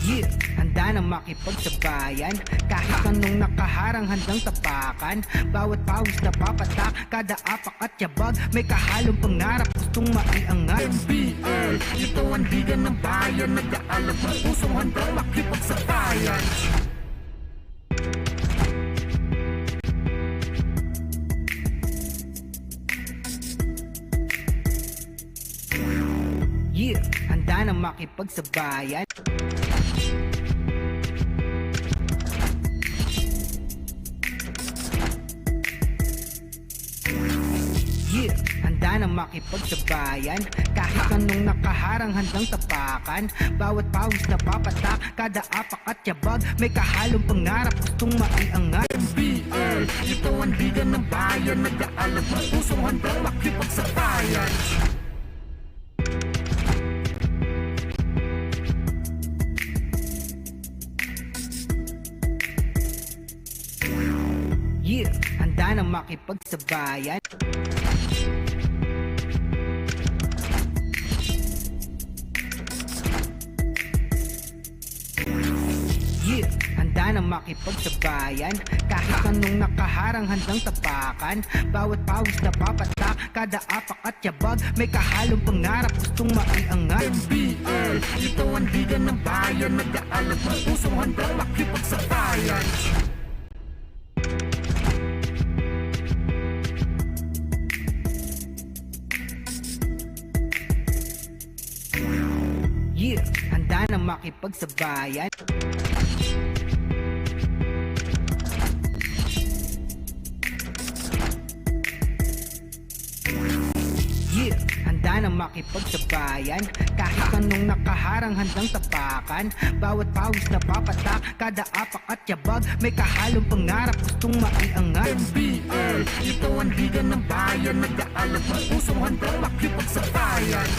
Yeah, handa na makipagsabayan. Kahit anong nakaharang handang tapakan. Bawat pawis na papatak, kada apak at yabag, may kahalong pangarap gustong maiangat. NBL, ito ang liga ng bayan, nag-aalab ng pusong handang makipagsabayan. Yeah, handa na makipagsabayan. Yeah, handa na makipagsabayan. Kahit anong nakaharang handang tapakan. Bawat pawis na papatak, kada apak at yabag, may kahalong pangarap gustong maiangat. NBL, ito ang liga ng bayan, nag-aalab ng pusong handang makipagsabayan. Yeah, handa na makipagsabayan. Yeah, handa na makipagsabayan. Kahit anong nakaharang handang tapakan. Bawat pawis na papatak, kada apak at yabag, may kahalong pangarap gustong maiangat. NBL, ito ang liga ng bayan, nag-aalab ng pusong handang makipagsabayan. Yeah, handa na makipagsabayan. Yeah, handa na makipagsabayan. Kahit anong nakaharang handang tapakan. Bawat pawis na papatak, kada apak at yabag, may kahalong pangarap gustong maiangat. NBL, ito ang liga ng bayan, nag-aalab ng pusong handang makipagsabayan.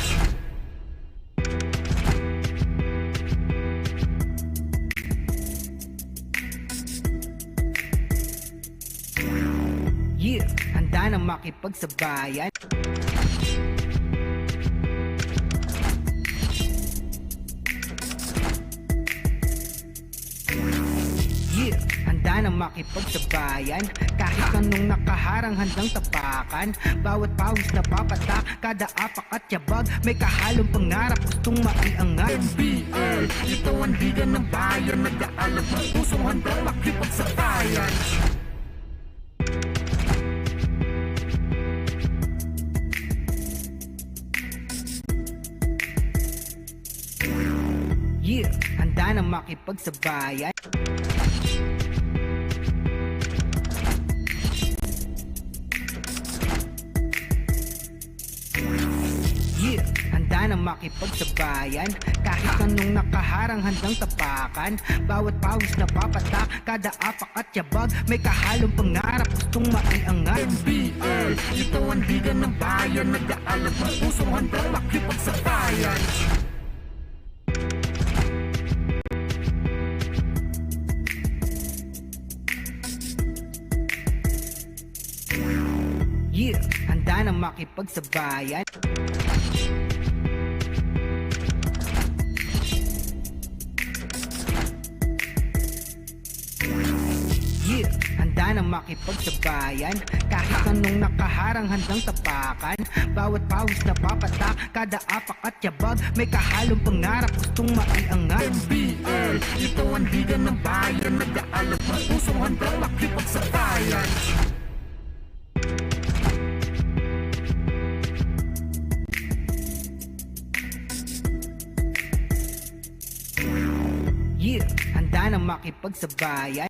Yeah, handa na makipagsabayan. Yeah, handa na makipagsabayan. Kahit anong nakaharang handang tapakan. Bawat pawis na papatak, kada apak at yabag, may kahalong pangarap gustong maiangat. NBL, ito ang liga ng bayan, nag-aalab ng pusong handang makipagsabayan. Yeah, handa na makipagsabayan. na makipagsabayan. Kahit anong nakaharang handang tapakan. Bawat pawis na papatak, kada apak at yabag, may kahalong pangarap, gustong maiangat. NBL, ito ang liga ng bayan, nag-aalab ang pusong handang makipagsabayan. Yeah, handa na makipagsabayan. Yeah, handa na makipagsabayan. Kahit anong nakaharang handang tapakan. Bawat pawis na papatak, kada apak at yabag, may kahalong pangarap, gustong maiangat. NBL, ito ang liga ng bayan, nag-aalab ang pusong handang makipagsabayan. Yeah, handa na makipagsabayan.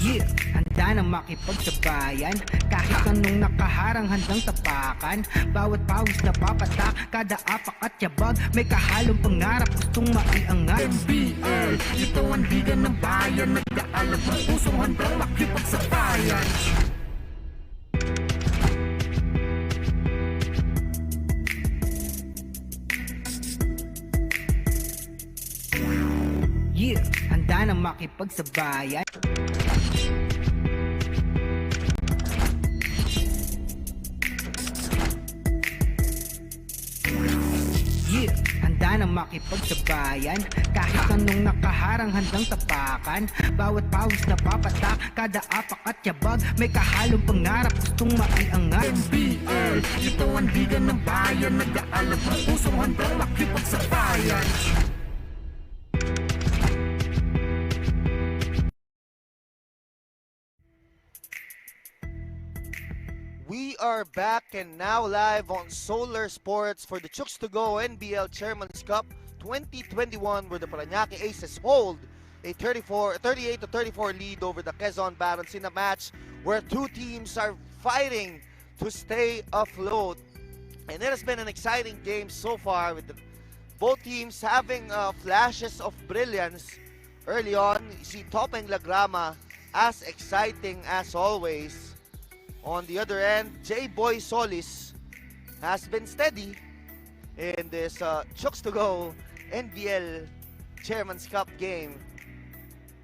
Yeah, handa na makipagsabayan. Kahit anong nakaharang handang tapakan. Bawat pawis na papatak, kada apak at yabag, may kahalong pangarap, gustong maiangat. NBL, ito ang liga ng bayan, nag-aalab ang pusong handang makipagsabayan. Yeah, handa na makipagsabayan. Yeah, handa na makipagsabayan. Kahit anong nakaharang handang tapakan. Bawat pawis na papatak, kada apak at yabag, may kahalong pangarap, gustong maiangat. NBL, ito ang liga ng bayan, nag-aalab ang pusong handang makipagsabayan. We are back and now live on Solar Sports for the Chooks-to-Go NBL Chairman's Cup 2021, where the Parañaque Aces hold a 38-34 lead over the Quezon Barons in a match where two teams are fighting to stay afloat. And it has been an exciting game so far, with both teams having flashes of brilliance early on. You see Topeng Lagrama as exciting as always. On the other end, J-Boy Solis has been steady in this Chooks-to-Go NBL Chairman's Cup game.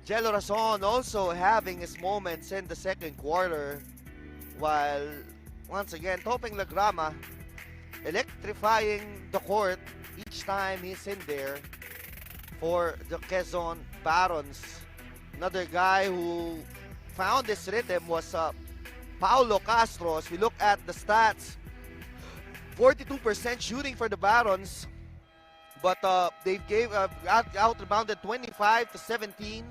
Jello Razon also having his moments in the second quarter, while once again Topeng Lagrama electrifying the court each time he's in there for the Quezon Barons. Another guy who found this rhythm was Paulo Castro. As we look at the stats, 42% shooting for the Barons, but they out-rebounded 25-17,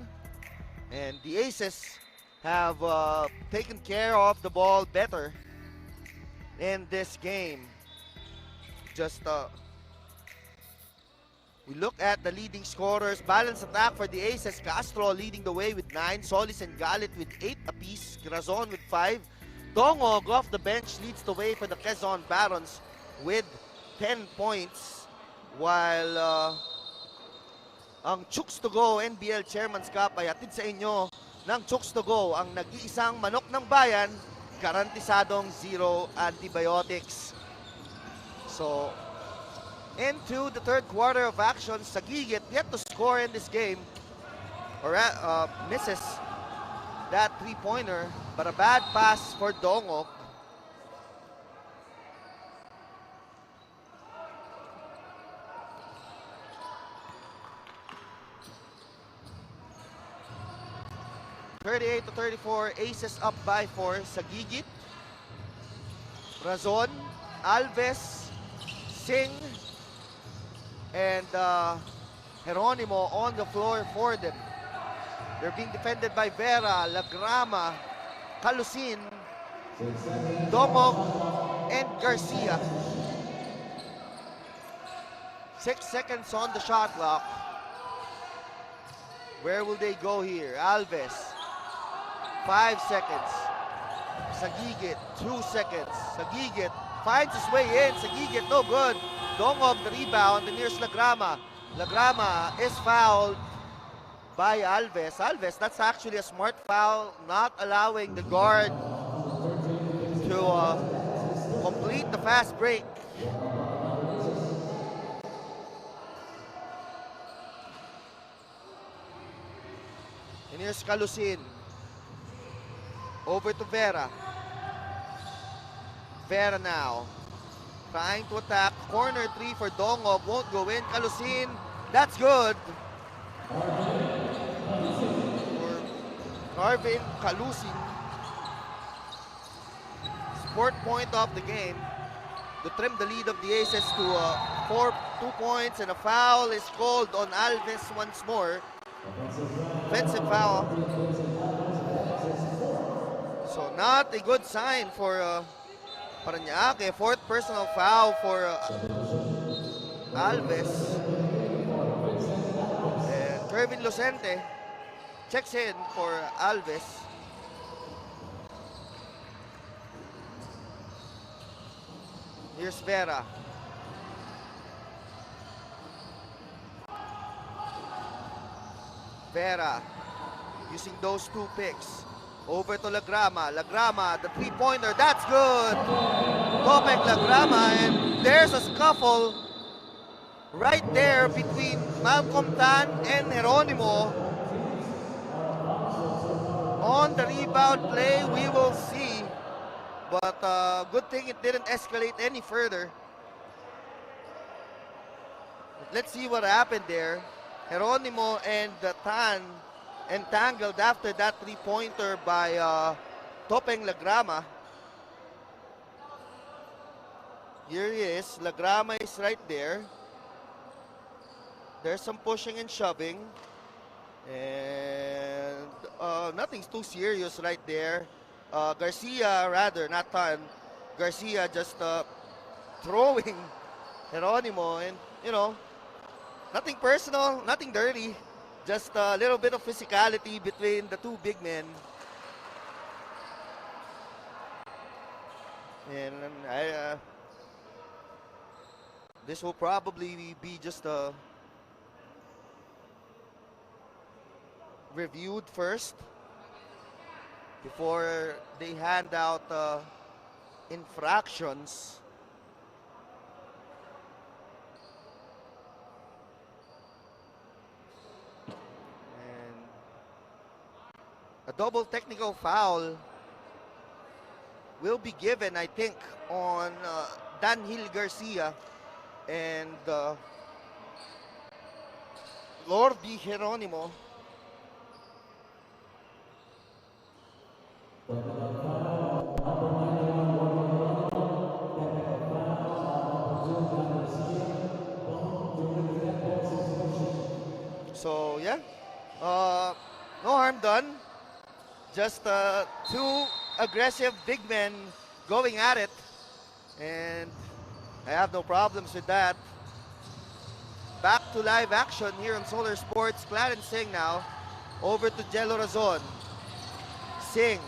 and the Aces have taken care of the ball better in this game. We look at the leading scorers. Balanced attack for the Aces. Castro leading the way with 9. Solis and Galit with 8 apiece. Grazon with 5. Dongog off the bench leads the way for the Quezon Barons with 10 points. While ang Chooks-to-Go NBL Chairman's Cup ay atid sa inyo ng Chooks-to-Go, ang nag-iisang manok ng bayan, garantisadong zero antibiotics. So, into the third quarter of action, Sagigit yet to score in this game, or misses that three-pointer, but a bad pass for Dongok. (38-34), Aces up by 4. Sagigit, Razon, Alves, Singh, and Geronimo on the floor for them. They're being defended by Vera, Lagrama, Calusin, Domog, and Garcia. 6 seconds on the shot clock. Where will they go here? Alves 5 seconds. Sagigit, 2 seconds. Sagigit finds his way in. Sagigit, no good. Dongog, the rebound, and here's Lagrama. Lagrama is fouled by Alves. Alves, that's actually a smart foul, not allowing the guard to complete the fast break. And here's Calusin. Over to Vera. Vera now. Trying to attack. Corner 3 for Dongog. Won't go in. Calusin. That's good. For Marvin Calusin. Sport point of the game. To trim the lead of the Aces to 2 points, and a foul is called on Alves once more. Offensive foul. So not a good sign for Parañaque. 4th personal foul for Alves. And Kervin Lucente checks in for Alves. Here's Vera. Vera using those 2 picks. Over to Lagrama. Lagrama, the 3-pointer. That's good. Topek Lagrama, and there's a scuffle right there between Malcolm Tan and Geronimo. On the rebound play, we will see. But good thing it didn't escalate any further. But let's see what happened there. Geronimo and Tan entangled after that 3-pointer by Topeng Lagrama. Here he is. Lagrama is right there. There's some pushing and shoving. And nothing's too serious right there. Garcia, rather, not Tan. Garcia just throwing Geronimo, and you know, nothing personal, nothing dirty. Just a little bit of physicality between the 2 big men. And this will probably be just reviewed first before they hand out infractions. And a double technical foul will be given, I think, on Danhil Garcia and Lordi Geronimo. So yeah, no harm done. Just 2 aggressive big men going at it, and I have no problems with that. Back to live action here on Solar Sports. Clarence Singh now over to Jello Razon. Singh.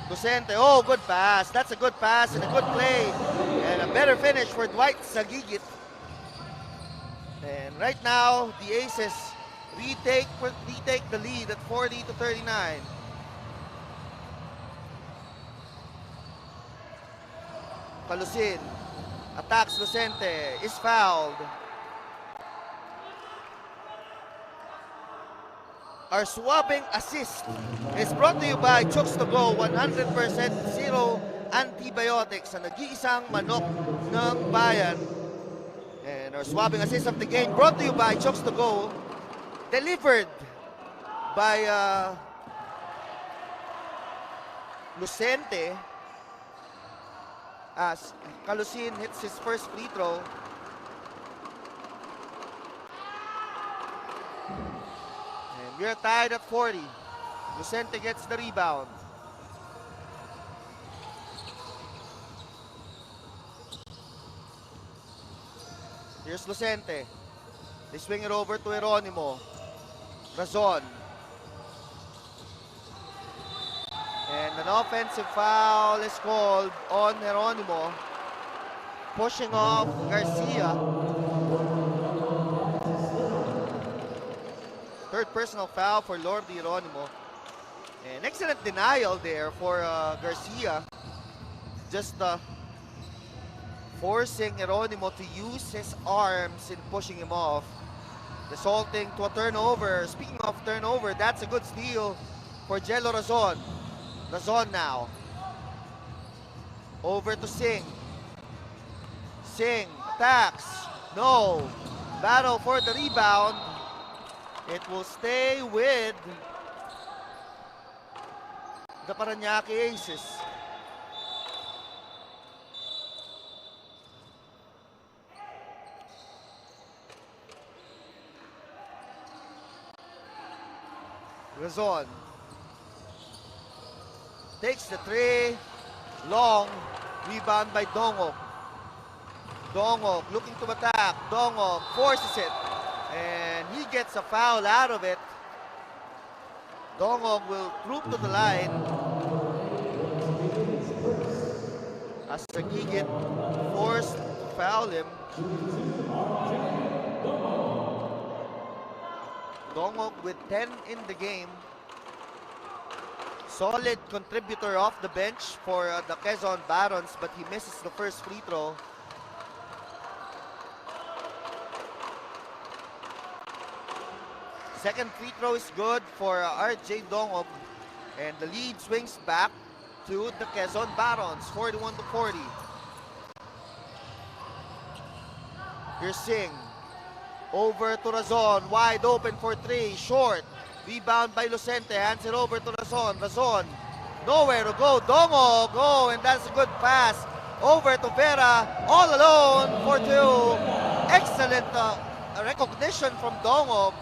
Docente, oh, good pass. That's a good pass and a good play. And a better finish for Dwight Sagigit. And right now, the Aces retake the lead at 40-39. Calusin attacks Lucente, is fouled. Our swabbing assist is brought to you by Chooks-to-Go, 100% zero antibiotics, ang nag-iisang manok ng bayan. And our swabbing assist of the game brought to you by Chooks-to-Go, delivered by Lucente as Calusin hits his first free throw. And we are tied at 40. Lucente gets the rebound. Here's Lucente. They swing it over to Geronimo. Razon. And an offensive foul is called on Geronimo, pushing off Garcia. Third personal foul for Lord Geronimo. An excellent denial there for Garcia. Just forcing Geronimo to use his arms in pushing him off, resulting to a turnover. Speaking of turnover, that's a good steal for Jello Razon. Razon now. Over to Singh. Singh attacks. No. Battle for the rebound. It will stay with the Parañaque Aces. Razon takes the three, long, rebound by Dongog. Dongog looking to attack. Dongog forces it, and he gets a foul out of it. Dongog will troop to the line as Sagigit forced to foul him. Dongog with 10 in the game. Solid contributor off the bench for the Quezon Barons, but he misses the first free throw. Second free throw is good for RJ Dongog, and the lead swings back to the Quezon Barons, 41-40. Here's Singh. Over to Razon, wide open for three, short. Rebound by Lucente, hands it over to Razon. Razon, nowhere to go. Dongog, oh, and that's a good pass. Over to Vera, all alone for two. Excellent recognition from Dongog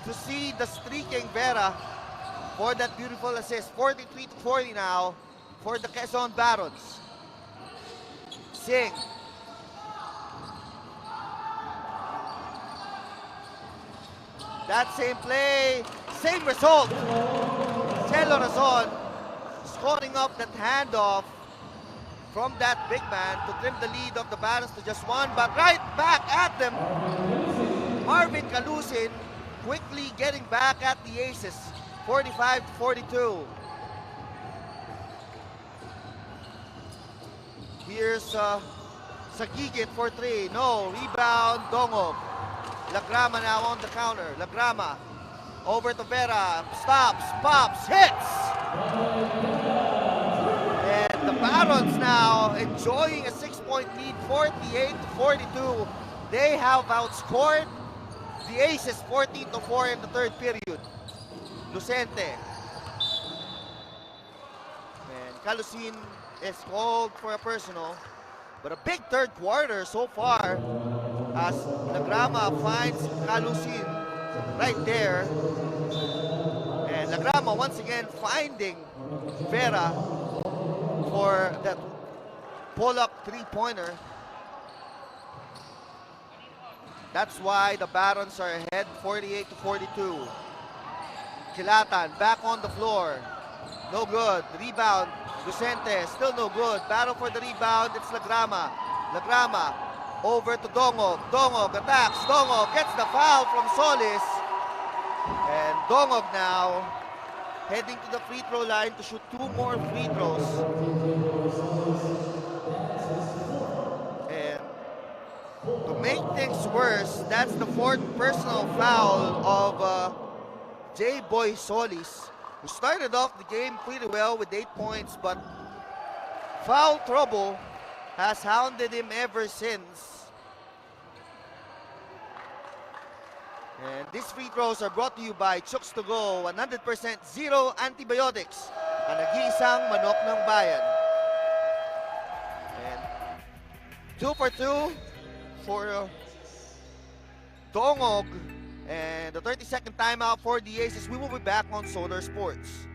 to see the streaking Vera for that beautiful assist. 43-40 now for the Quezon Barons. Singh. That same play, same result. Jello Razon scoring up that handoff from that big man to trim the lead of the Barons to just one, but right back at them. Marvin Calusin quickly getting back at the Aces, 45-42. Here's Sagigit for three, no, rebound, Dongog. Lagrama now on the counter. Lagrama over to Vera. Stops, pops, hits! And the Barons now enjoying a 6-point lead, 48-42. They have outscored the Aces 14-4 in the third period. Lucente. And Calusin is called for a personal. But a big third quarter so far, as Lagrama finds Calusin right there. And Lagrama once again finding Vera for that pull-up three-pointer. That's why the Barons are ahead, 48-42. Kilatan back on the floor. No good. Rebound. Lucente still no good. Battle for the rebound. It's Lagrama. Lagrama over to Dongog. Dongog attacks. Dongog gets the foul from Solis. And Dongog now heading to the free throw line to shoot two more free throws. And to make things worse, that's the fourth personal foul of J-Boy Solis, who started off the game pretty well with 8 points, but foul trouble has hounded him ever since. And these free throws are brought to you by Chooks-to-Go, 100% zero antibiotics, ang nag-iisang manok ng bayan. And 2 for 2 for Dongog. And the 30-second timeout for the Aces. We will be back on Solar Sports.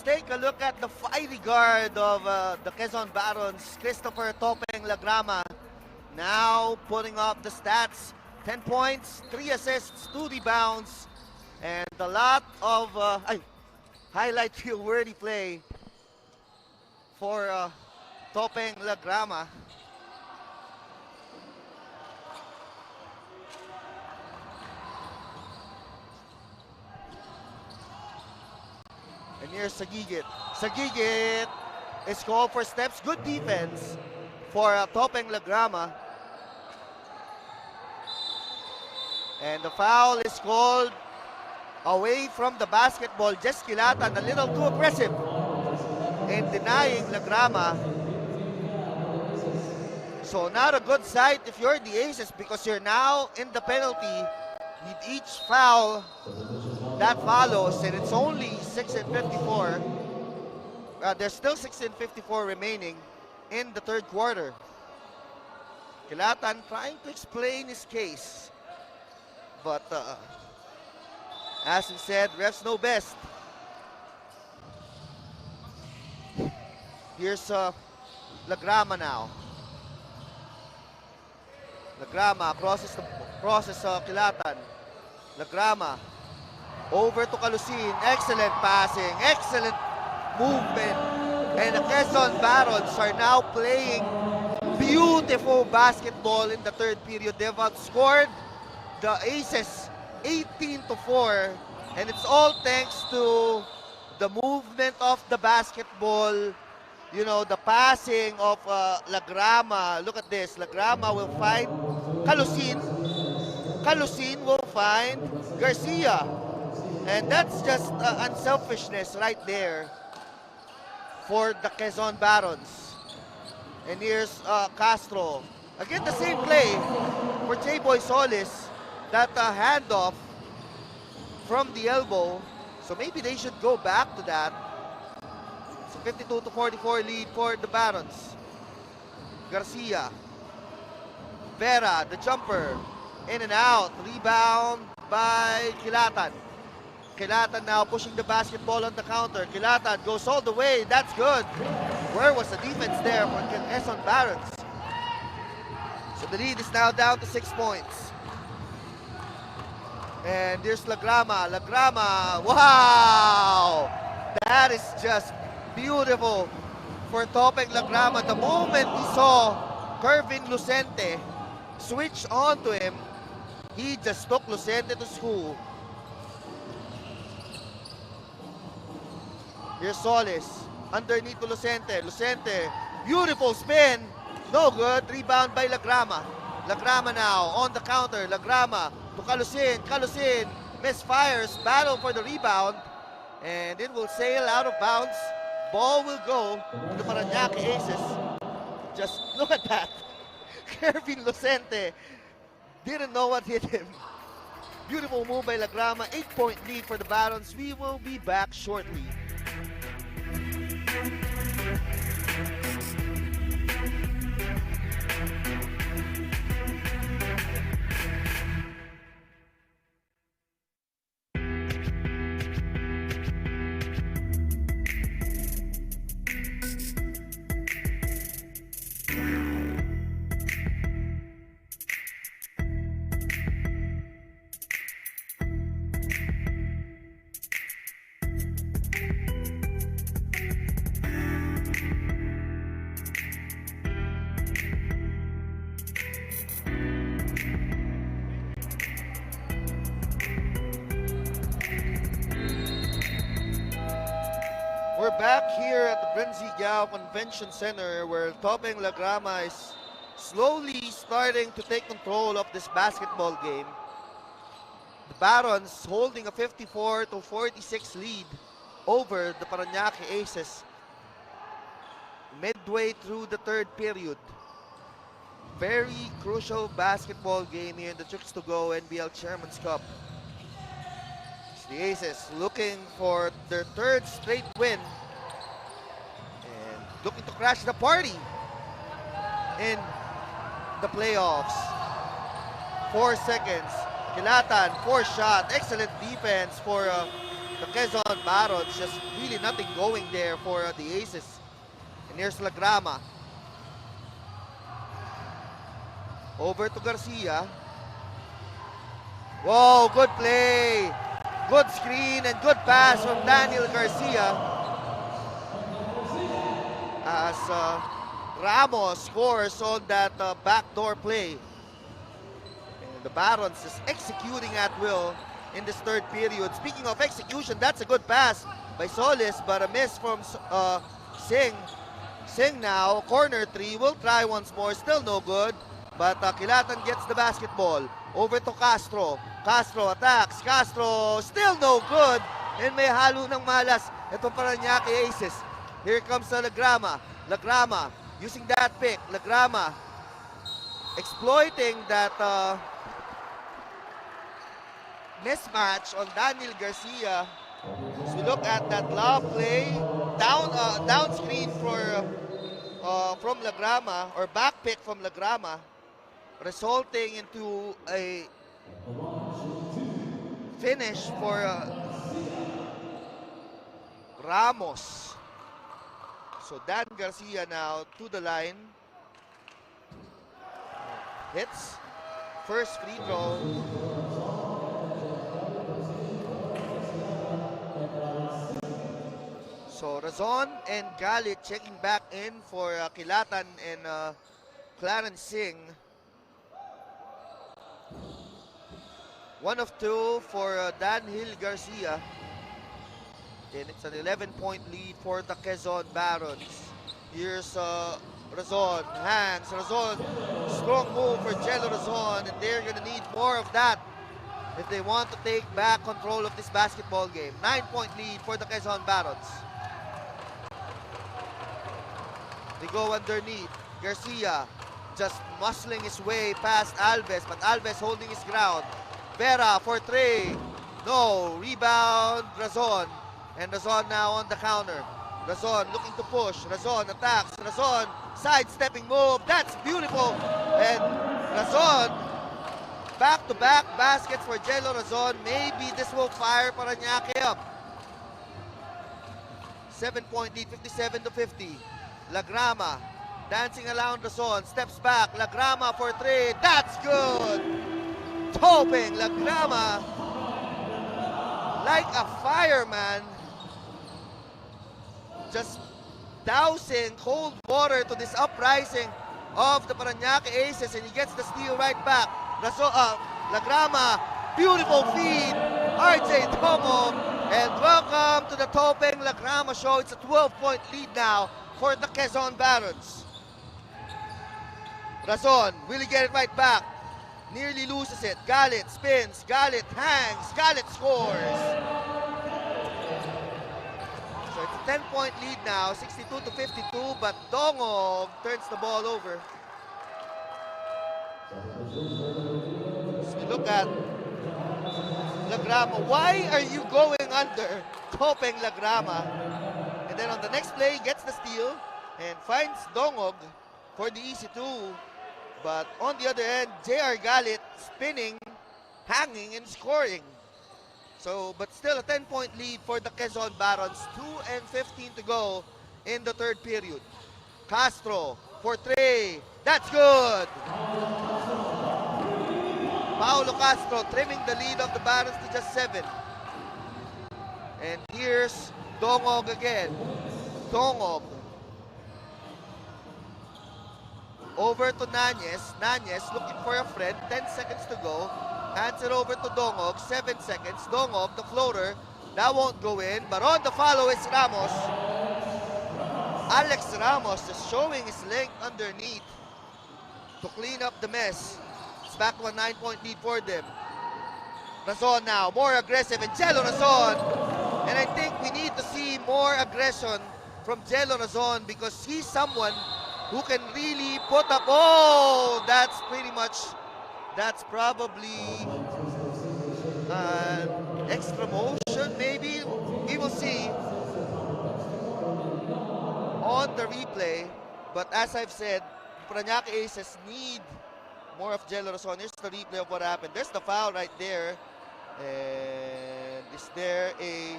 take a look at the fiery guard of the Quezon Barons, Christopher Topeng Lagrama, now putting up the stats. 10 points, 3 assists, 2 rebounds, and a lot of highlight reel worthy play for Topeng Lagrama. And here's Sagigit. Sagigit is called for steps. Good defense for Topeng Lagrama. And the foul is called away from the basketball. Just Kilatan, a little too aggressive in denying Lagrama. So not a good sight if you're the Aces, because you're now in the penalty with each foul that follows, and it's only 6:54. There's still 6:54 remaining in the third quarter. Kilatan trying to explain his case, but as we said, refs know best. Here's Lagrama now. Lagrama crosses Kilatan. Lagrama over to Calusin. Excellent passing, excellent movement. And the Quezon Barons are now playing beautiful basketball in the third period. They've outscored the Aces 18-4. And it's all thanks to the movement of the basketball, you know, the passing of Lagrama. Look at this. Lagrama will find Calusin. Calusin will find Garcia. And that's just unselfishness right there for the Quezon Barons. And here's Castro. Again, the same play for J-Boy Solis. That handoff from the elbow. So maybe they should go back to that. So 52-44 lead for the Barons. Garcia. Vera, the jumper. In and out. Rebound by Kilatan. Kilatan now pushing the basketball on the counter. Kilatan goes all the way. That's good. Where was the defense there for Quezon Barons? So the lead is now down to 6 points. And there's Lagrama. Lagrama. Wow! That is just beautiful for Topeng Lagrama. The moment he saw Kervin Lucente switch on to him, he just took Lucente to school. Here's Solis. Underneath to Lucente. Lucente. Beautiful spin. No good. Rebound by Lagrama. Lagrama now on the counter. Lagrama to Calusin. Calusin misfires. Battle for the rebound. And it will sail out of bounds. Ball will go to the Parañaque Aces. Just look at that. Kervin Lucente didn't know what hit him. Beautiful move by Lagrama. 8-point lead for the Barons. We will be back shortly. We're back here at the Parañaque Convention Center, where Topeng Lagrama is slowly starting to take control of this basketball game. The Barons holding a 54-46 lead over the Parañaque Aces midway through the third period. Very crucial basketball game here in the Chooks-to-Go NBL Chairman's Cup. The Aces looking for their third straight win and looking to crash the party in the playoffs. 4 seconds. Kilatan, 4 shot. Excellent defense for the Quezon Barons, just really nothing going there for the Aces. And here's Lagrama. Over to Garcia. Whoa, good play. Good screen and good pass from Daniel Garcia. As Ramos scores on that backdoor play. And the Barons is executing at will in this third period. Speaking of execution, that's a good pass by Solis, but a miss from Singh. Singh now, corner three, will try once more, still no good. But Kilatan gets the basketball. Over to Castro. Castro attacks. Castro still no good. And may halo ng malas. Ito Parañaque Aces. Here comes Lagrama. Lagrama using that pick. Lagrama exploiting that mismatch on Daniel Garcia. As we look at that lob play, down screen from Lagrama, or back pick from Lagrama, resulting into a finish for Ramos. So Dan Garcia now to the line. Hits. First free throw. So Razon and Galit checking back in for Kilatan and Clarence Singh. 1 of 2 for Danhil Garcia. And it's an 11-point lead for the Quezon Barons. Here's Razon, hands, Razon, strong move for Jello Razon, and they're gonna need more of that if they want to take back control of this basketball game. 9-point lead for the Quezon Barons. They go underneath. Garcia just muscling his way past Alves, but Alves holding his ground. Vera for three. No. Rebound, Razon. And Razon now on the counter. Razon looking to push. Razon attacks. Razon sidestepping move. That's beautiful. And Razon, back-to-back baskets for Jello Razon. Maybe this will fire Parañaque up. 7-point lead, 57-50. Lagrama dancing around Razon, steps back. Lagrama for three. That's good. Toping Lagrama like a fireman, just dousing cold water to this uprising of the Parañaque Aces, and he gets the steal right back. Lagrama, beautiful feed. RJ Tomo, and welcome to the Topeng Lagrama show. It's a 12-point lead now for the Quezon Barons. Razon, will he get it right back? Nearly loses it. Galit spins. Galit hangs. Galit scores. So it's a 10-point lead now, 62-52, but Dongog turns the ball over. So we look at Lagrama. Why are you going under Topeng Lagrama? And then on the next play, gets the steal and finds Dongog for the easy two. But on the other end, J.R. Galit spinning, hanging, and scoring. So, but still a 10-point lead for the Quezon Barons. 2:15 to go in the third period. Castro for three. That's good. Paulo Castro trimming the lead of the Barons to just 7. And here's Dongog again. Dongog. Over to Nanyes. Nanyes looking for a friend. 10 seconds to go. Hands it over to Dongog. 7 seconds. Dongog, the floater. That won't go in. But on the follow is Ramos. Alex Ramos is showing his length underneath to clean up the mess. It's back to a 9-point lead for them. Razon now. More aggressive. And Jello Razon. And I think we need to see more aggression from Jello Razon, because he's someone who can really put up. Oh, that's probably extra motion, maybe. We will see on the replay. But as I've said, Parañaque Aces need more of Jello Razon. Here's the replay of what happened. There's the foul right there. And is there a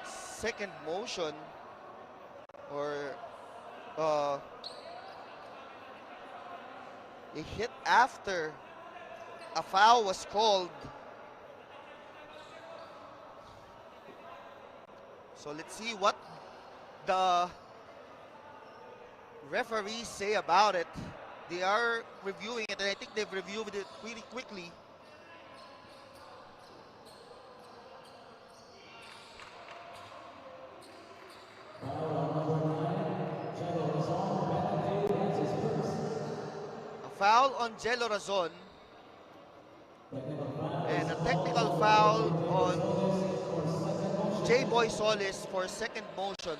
second motion or a hit after a foul was called? So let's see what the referees say about it. They are reviewing it, and I think they've reviewed it really quickly. A foul on Jello Razon and a technical foul on J-Boy Solis for second motion.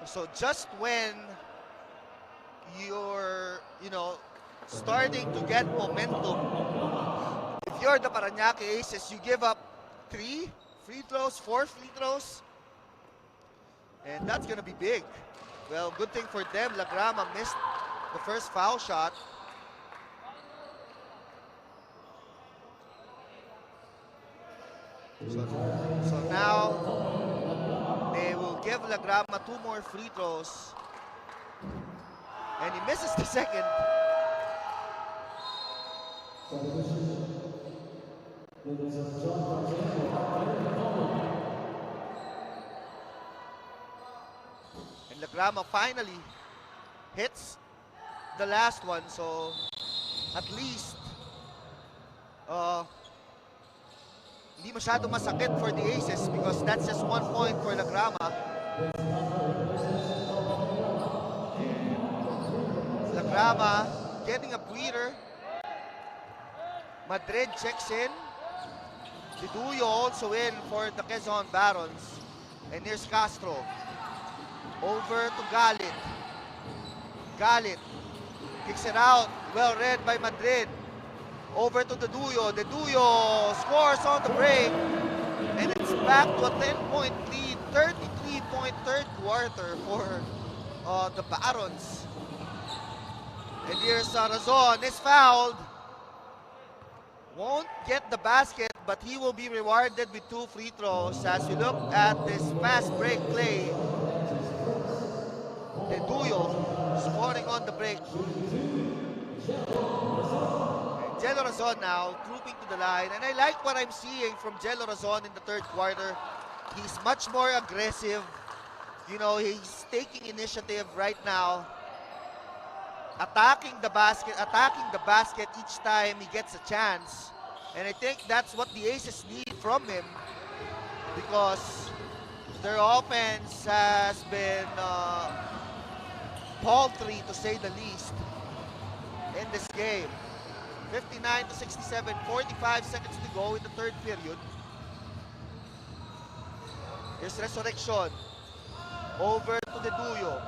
So just when you're, starting to get momentum, if you're the Parañaque Aces, you give up 3 free throws, 4 free throws, and that's gonna be big. Well, good thing for them, Lagrama missed the first foul shot. So now they will give Lagrama 2 more free throws, and he misses the second. And Lagrama finally hits the last one, so at least hindi masyado masakit for the Aces because that's just 1 point for Lagrama. Lagrama getting a breather. Madrid checks in. Diduyo also in for the Quezon Barons. And here's Castro. Over to Galit. Galit kicks it out. Well read by Madrid. Over to Diduyo. Diduyo scores on the break. And it's back to a 10-point lead. 33-point third quarter for the Barons. And here's Razon is fouled. Won't get the basket, but he will be rewarded with 2 free throws. As we look at this fast break play, Diduyo scoring on the break. Jello Razon now trooping to the line, and I like what I'm seeing from Jello Razon in the third quarter. He's much more aggressive. He's taking initiative right now, attacking the basket each time he gets a chance. And I think that's what the Aces need from him, because their offense has been paltry, to say the least, in this game. 59-67, 45 seconds to go in the third period. Here's Resurrection. Over to Diduyo.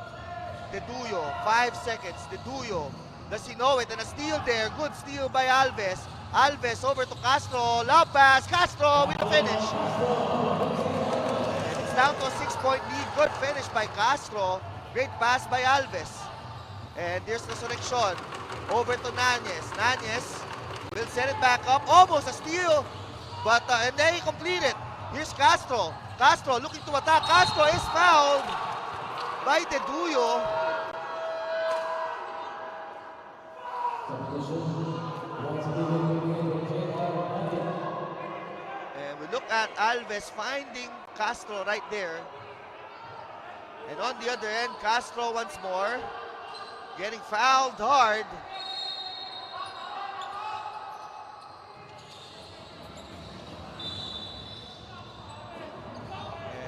Diduyo, 5 seconds. Diduyo, does he know it? And a steal there. Good steal by Alves. Alves over to Castro. Lob pass. Castro with the finish. And it's down to a 6-point lead. Good finish by Castro. Great pass by Alves. And here's Resurrection. Over to Nanyes. Nanyes will set it back up. Almost a steal. But and then he completed. Here's Castro. Castro looking to attack. Castro is fouled by Diduyo. And we look at Alves finding Castro right there. And on the other end, Castro once more getting fouled hard.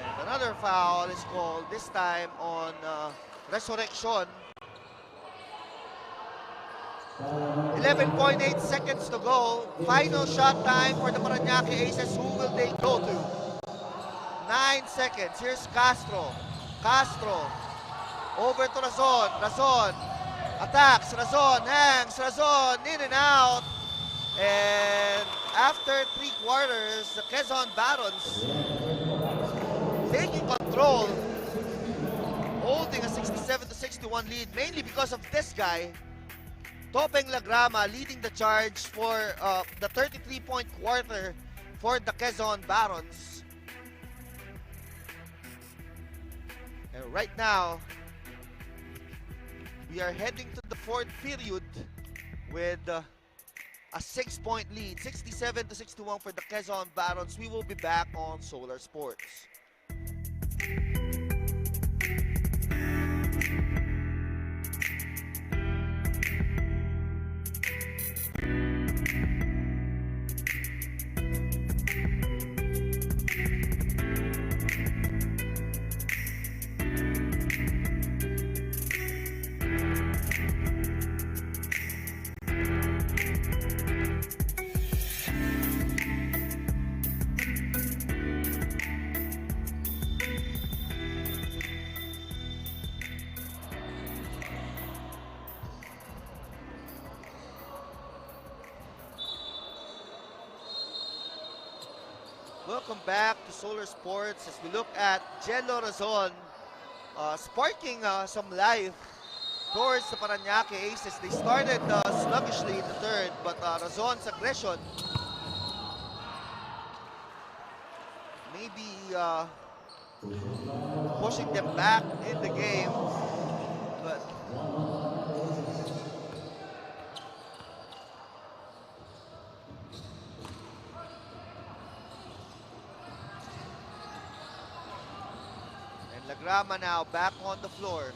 And another foul is called, this time on Resurrection. 11.8 seconds to go. Final shot time for the Parañaque Aces. Who will they go to? 9 seconds. Here's Castro. Castro. Over to Razon. Razon attacks. Razon hangs. Razon in and out. And after 3 quarters, the Quezon Barons taking control, holding a 67-61 lead, mainly because of this guy. Topeng Lagrama leading the charge for the 33-point quarter for the Quezon Barons. And right now, we are heading to the fourth period with a 6-point lead, 67-61 for the Quezon Barons. We will be back on Solar Sports. Welcome back to Solar Sports as we look at Jello Razon sparking some life towards the Parañaque Aces. They started sluggishly in the third, but Razon's aggression maybe pushing them back in the game. But Lagrama now back on the floor.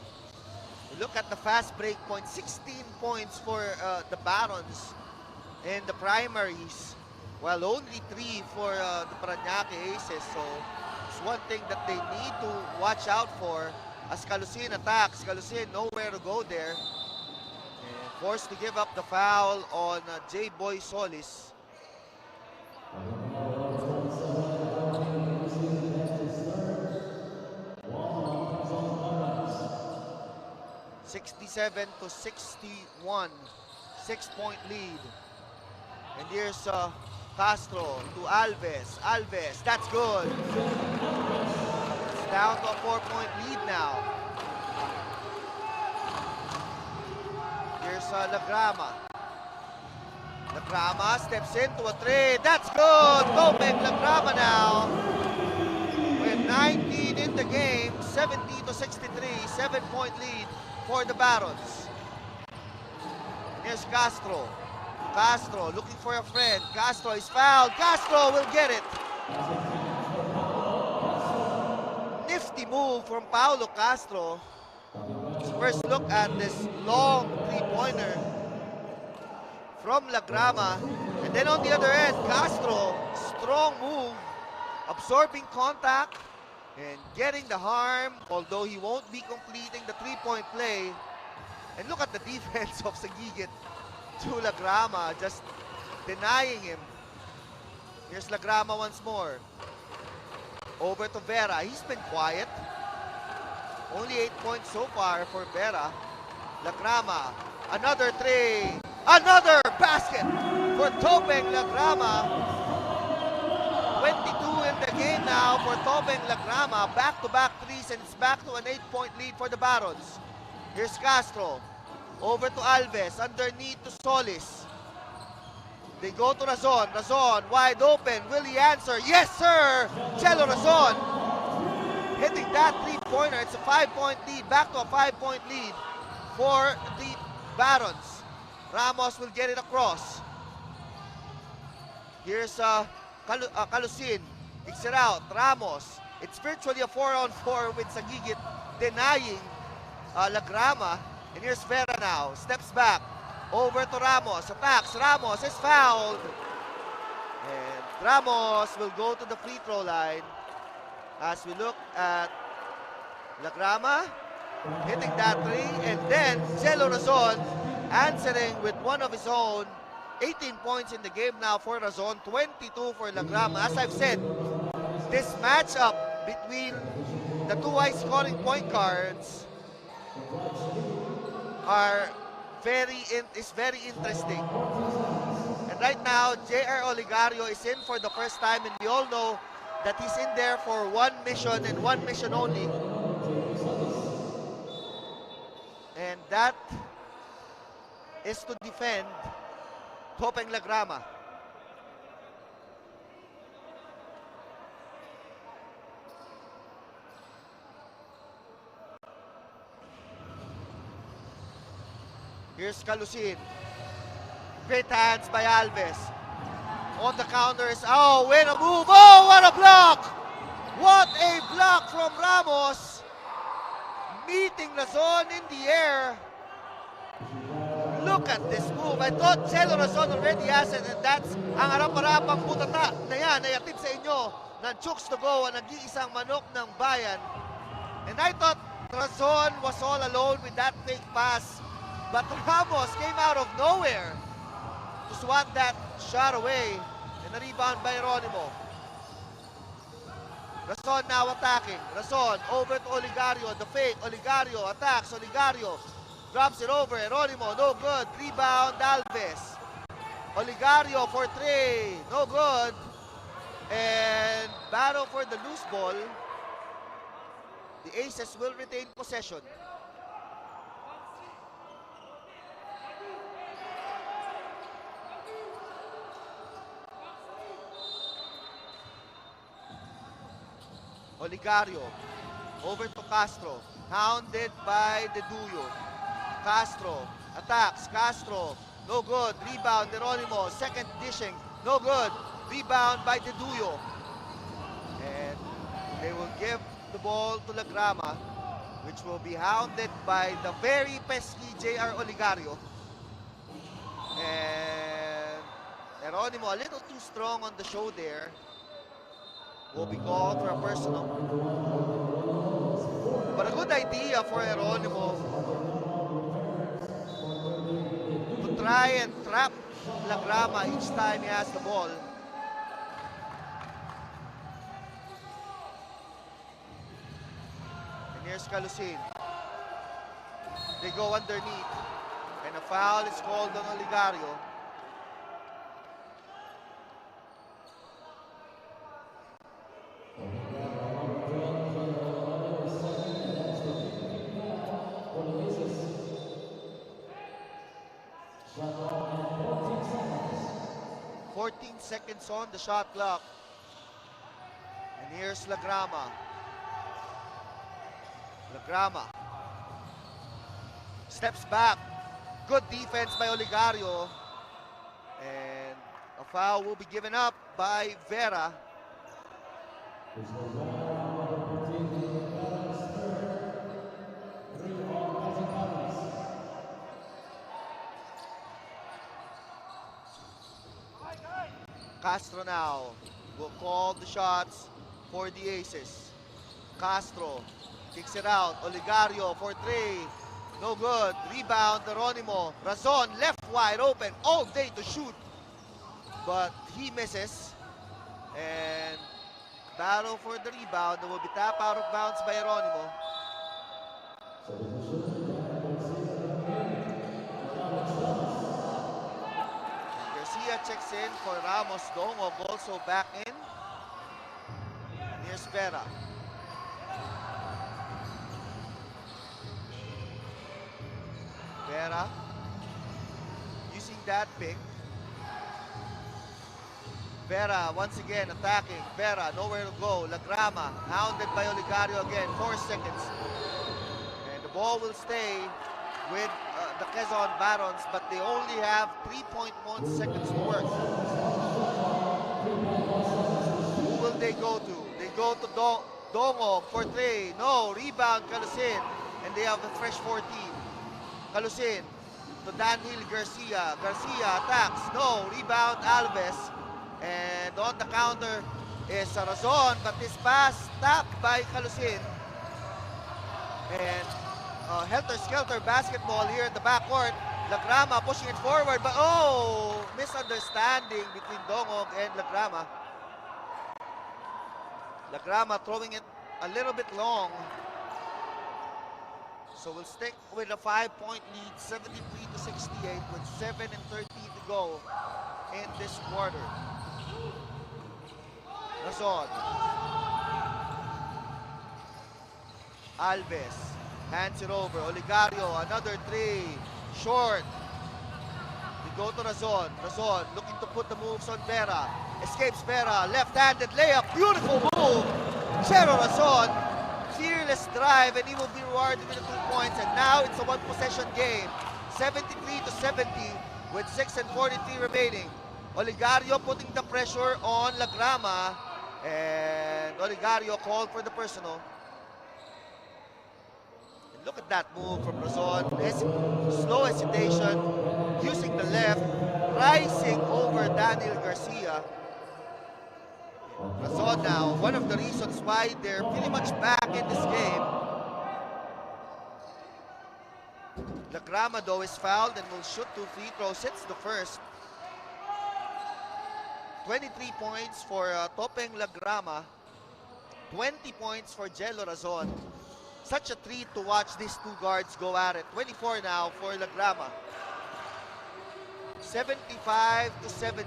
We look at the fast break point, 16 points for the Barons in the primaries, while only 3 for the Parañaque Aces. So it's one thing that they need to watch out for as Calusin attacks. Calusin nowhere to go there. And forced to give up the foul on J-Boy Solis. 67-61, 6-point lead. And here's Castro to Alves. Alves, that's good. It's down to a 4-point lead now. Here's Lagrama. Lagrama steps into a 3. That's good. Topeng Lagrama now with 19 in the game, 70-63, 7-point lead for the Barons. Here's Castro. Castro looking for a friend. Castro is fouled. Castro will get it. Nifty move from Paulo Castro. Let's first look at this long three-pointer from Lagrama. And then on the other end, Castro, strong move, absorbing contact and getting the harm, although he won't be completing the three-point play. And look at the defense of Sagigit to Lagrama, just denying him. Here's Lagrama once more. Over to Vera. He's been quiet. Only 8 points so far for Vera. Lagrama, another 3. Another basket for Topeng Lagrama. 22 in the game now for Topeng Lagrama. Back-to-back threes, and it's back to an 8-point lead for the Barons. Here's Castro. Over to Alves. Underneath to Solis. They go to Razon. Razon wide open. Will he answer? Yes, sir! Jello Razon hitting that three-pointer. It's a 5-point lead. Back to a 5-point lead for the Barons. Ramos will get it across. Here's Calusin. Kicks it out. Ramos. It's virtually a 4-on-4 with Sagigit denying Lagrama. And here's Vera now. Steps back. Over to Ramos. Attacks. Ramos is fouled. And Ramos will go to the free throw line. As we look at Lagrama hitting that 3. And then Jello Razon answering with one of his own. 18 points in the game now for Razon. 22 for Lagrama. As I've said, this matchup between the two high-scoring point guards is very interesting. And right now, J.R. Oligario is in for the first time, and we all know that he's in there for one mission and one mission only. And that is to defend Topeng Lagrama. Here's Calusin. Great hands by Alves. On the counters. Oh, wait a move. Oh, what a block! What a block from Ramos. Meeting Razon in the air. Look at this move. I thought Celo Razon already has it, and that's ang harap-harapang butata na yan ay atid sa inyo ng Chooks-to-Go, ang nag-iisang manok ng bayan. And I thought Razon was all alone with that fake pass. But Ramos came out of nowhere to swat that shot away, and a rebound by Geronimo. Razon now attacking. Razon over to Oligario. The fake. Oligario attacks. Oligario drops it over. Geronimo, no good. Rebound Alves. Oligario for three. No good. And battle for the loose ball. The Aces will retain possession. Oligario over to Castro, hounded by De Duyo. Castro attacks. Castro, no good. Rebound Geronimo. Second dishing, no good. Rebound by De Duyo. And they will give the ball to Lagrama, which will be hounded by the very pesky J.R. Oligario. And Geronimo a little too strong on the show there. Will be called for a personal. But a good idea for Geronimo to try and trap Lagrama each time he has the ball. And here's Calusin. They go underneath, and a foul is called on Oligario. Seconds on the shot clock. And here's Lagrama. Lagrama steps back. Good defense by Oligario. And a foul will be given up by Vera. Castro now will call the shots for the Aces. Castro kicks it out. Oligario for three. No good. Rebound, Geronimo. Razon left wide open all day to shoot. But he misses. And battle for the rebound. There will be tap out of bounds by Geronimo. Checks in for Ramos. Dongog also back in. Here's Vera. Vera using that pick. Vera once again attacking. Vera nowhere to go. Lagrama hounded by Oligario again. 4 seconds. And the ball will stay with the Quezon Barons, but they only have 3.1 seconds to work. Who will they go to? They go to Dongog for three. No. Rebound Calusin. And they have a fresh 14. Calusin to Danil Garcia. Garcia attacks. No. Rebound Alves. And on the counter is Razon, but this pass stopped by Calusin. And helter-skelter basketball here in the backcourt. Lagrama pushing it forward, but oh, misunderstanding between Dongog and Lagrama. Lagrama throwing it a little bit long. So we'll stick with a 5-point lead, 73-68, with 7:30 to go in this quarter. Razon. Alves hands it over. Oligario, another three. Short. go to Razon. Razon looking to put the moves on Vera. Escapes Vera. Left-handed layup. Beautiful move. Chero Razon. Fearless drive, and he will be rewarded with the 2 points. And now it's a one-possession game. 73-70 with 6:43 remaining. Oligario putting the pressure on Lagrama. And Oligario called for the personal. And look at that move from Razon. Slow hesitation, using the left, rising over Daniel Garcia. Razon now, one of the reasons why they're pretty much back in this game. Lagrama though is fouled and will shoot 2 free throws. Hits the first. 23 points for Topeng Lagrama. 20 points for Jello Razon. Such a treat to watch these two guards go at it. 24 now for Lagrama. 75-70.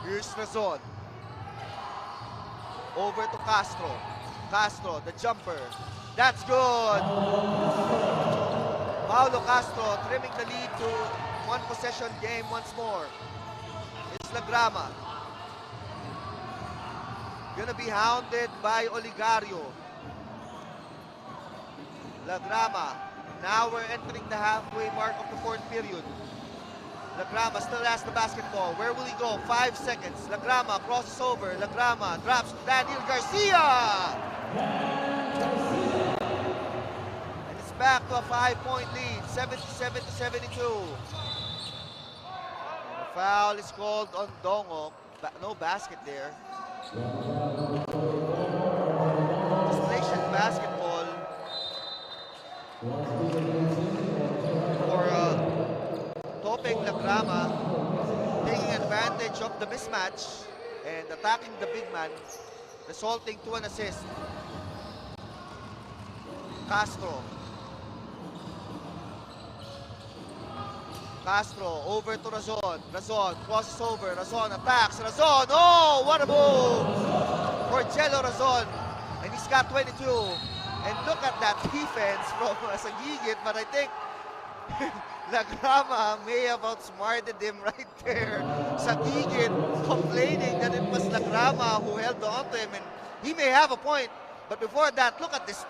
Here's Razon. Over to Castro. Castro, the jumper. That's good. Paulo Castro trimming the lead to one possession game once more. It's Lagrama. Gonna be hounded by Oligario. Lagrama. Now we're entering the halfway mark of the fourth period. Lagrama still has the basketball. Where will he go? 5 seconds. Lagrama crosses over. Lagrama drops to Daniel Garcia. And it's back to a 5-point lead. 77-72. The foul is called on Dongo. No basket there. Translation basketball for Topeng Lagrama, taking advantage of the mismatch and attacking the big man, resulting to an assist. Castro. Castro over to Razon. Razon crosses over. Razon attacks. Razon. Oh, what a move for Jello Razon. And he's got 22. And look at that defense from Sagigit, but I think Lagrama may have outsmarted him right there. Sagigit complaining that it was Lagrama who held on to him, and he may have a point. But before that, look at this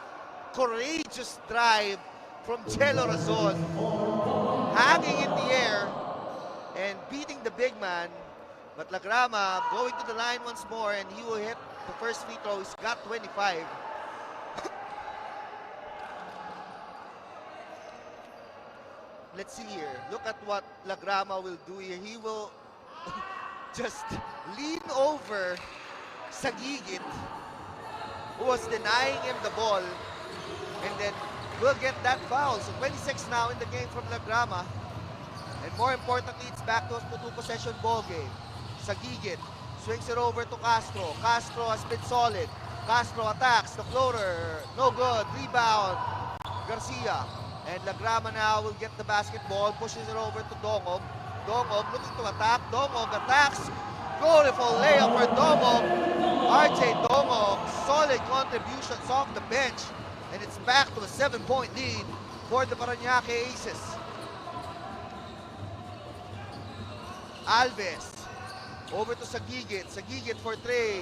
courageous drive from Jello Razon, hanging in the air and beating the big man. But Lagrama going to the line once more, and he will hit the first free throw. He's got 25. Let's see here. Look at what Lagrama will do here. He will just lean over Sagigit, who was denying him the ball, and then will get that foul. So 26 now in the game from Lagrama. And more importantly, it's back to a 2-possession ball game. Sagigit swings it over to Castro. Castro has been solid. Castro attacks the floater. No good. Rebound. Garcia. And Lagrama now will get the basketball, pushes it over to Dongog. Dongog looking to attack. Dongog attacks. Beautiful layup for Dongog. RJ Dongog, solid contributions off the bench. And it's back to a 7-point lead for the Parañaque Aces. Alves over to Sagigit. Sagigit for 3.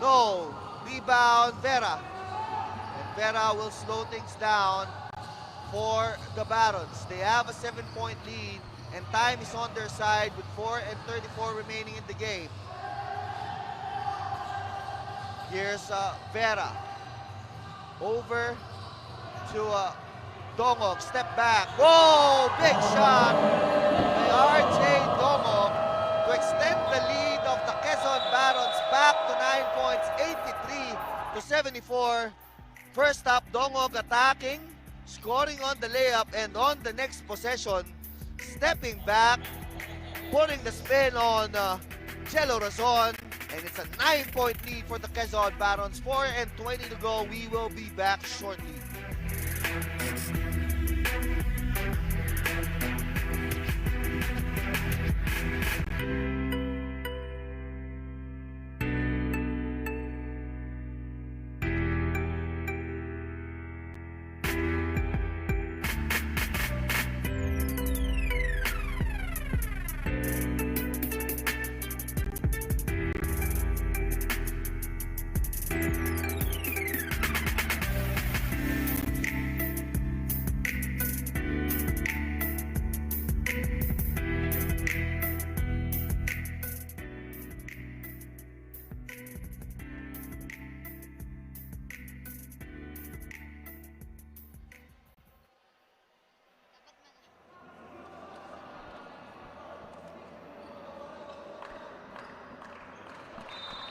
No. Rebound, Vera. And Vera will slow things down for the Barons. They have a 7-point lead, and time is on their side with 4:34 remaining in the game. Here's Vera. Over to Dongog. Step back. Whoa! Big shot by RJ Dongog to extend the lead of the Quezon Barons back to 9 points, 83-74. First up, Dongog attacking, scoring on the layup, and on the next possession, stepping back, putting the spin on Jello Razon, and it's a 9-point lead for the Quezon Barons. 4:20 to go. We will be back shortly.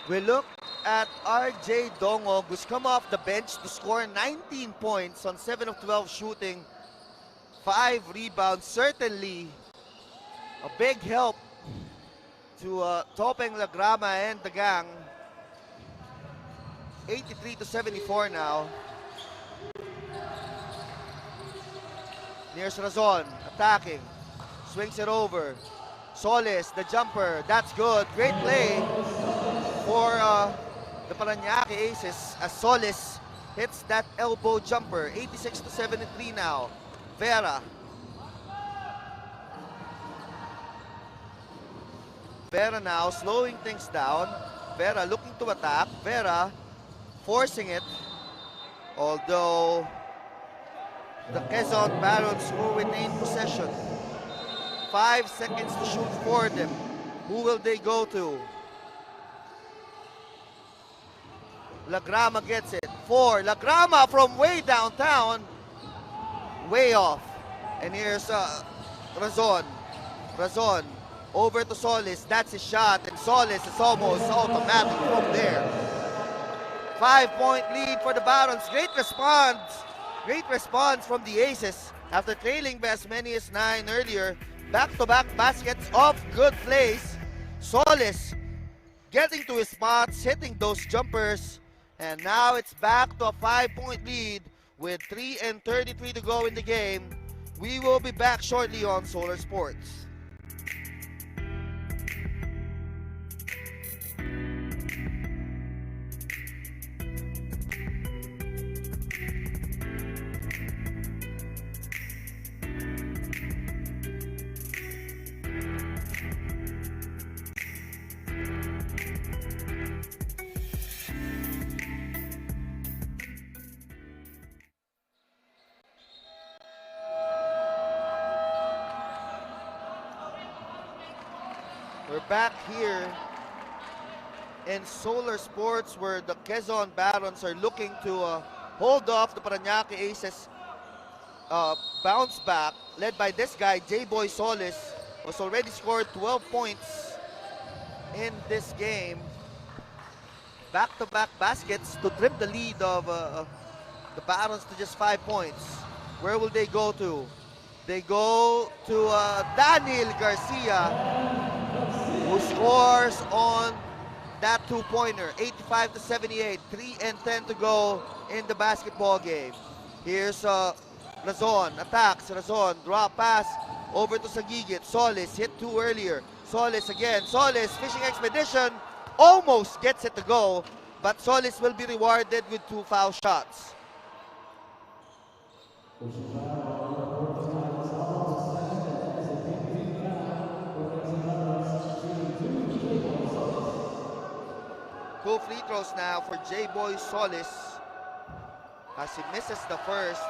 We look at RJ Dongog, who's come off the bench to score 19 points on 7 of 12 shooting, 5 rebounds. Certainly a big help to Topeng Lagrama and the gang. 83-74 now. Here's Razon attacking, swings it over. Solis, the jumper, that's good. Great play for the Parañaque Aces as Solis hits that elbow jumper. 86-73 now. Vera. Vera now slowing things down. Vera looking to attack. Vera forcing it. Although the Quezon Barons will retain possession. 5 seconds to shoot for them. Who will they go to? Lagrama gets it. 4. Lagrama from way downtown. Way off. And here's Razon. Razon over to Solis. That's his shot. And Solis is almost automatic from there. 5-point lead for the Barons. Great response. Great response from the Aces after trailing by as many as 9 earlier. Back-to-back baskets of good plays. Solis getting to his spots, hitting those jumpers. And now it's back to a 5-point lead with 3:33 to go in the game. We will be back shortly on Solar Sports. We're back here in Solar Sports where the Quezon Barons are looking to hold off the Parañaque Aces bounce back, led by this guy, J-Boy Solis, who's already scored 12 points in this game. Back-to-back baskets to trim the lead of the Barons to just 5 points. Where will they go to? They go to Daniel Garcia, who scores on that two-pointer. 85-78, 3:10 to go in the basketball game. Here's Razon, attacks. Razon, drop pass over to Sagigit. Solis hit 2 earlier. Solis again. Solis, fishing expedition, almost gets it to go, but Solis will be rewarded with 2 foul shots. Two free throws now for J-Boy Solis as he misses the first.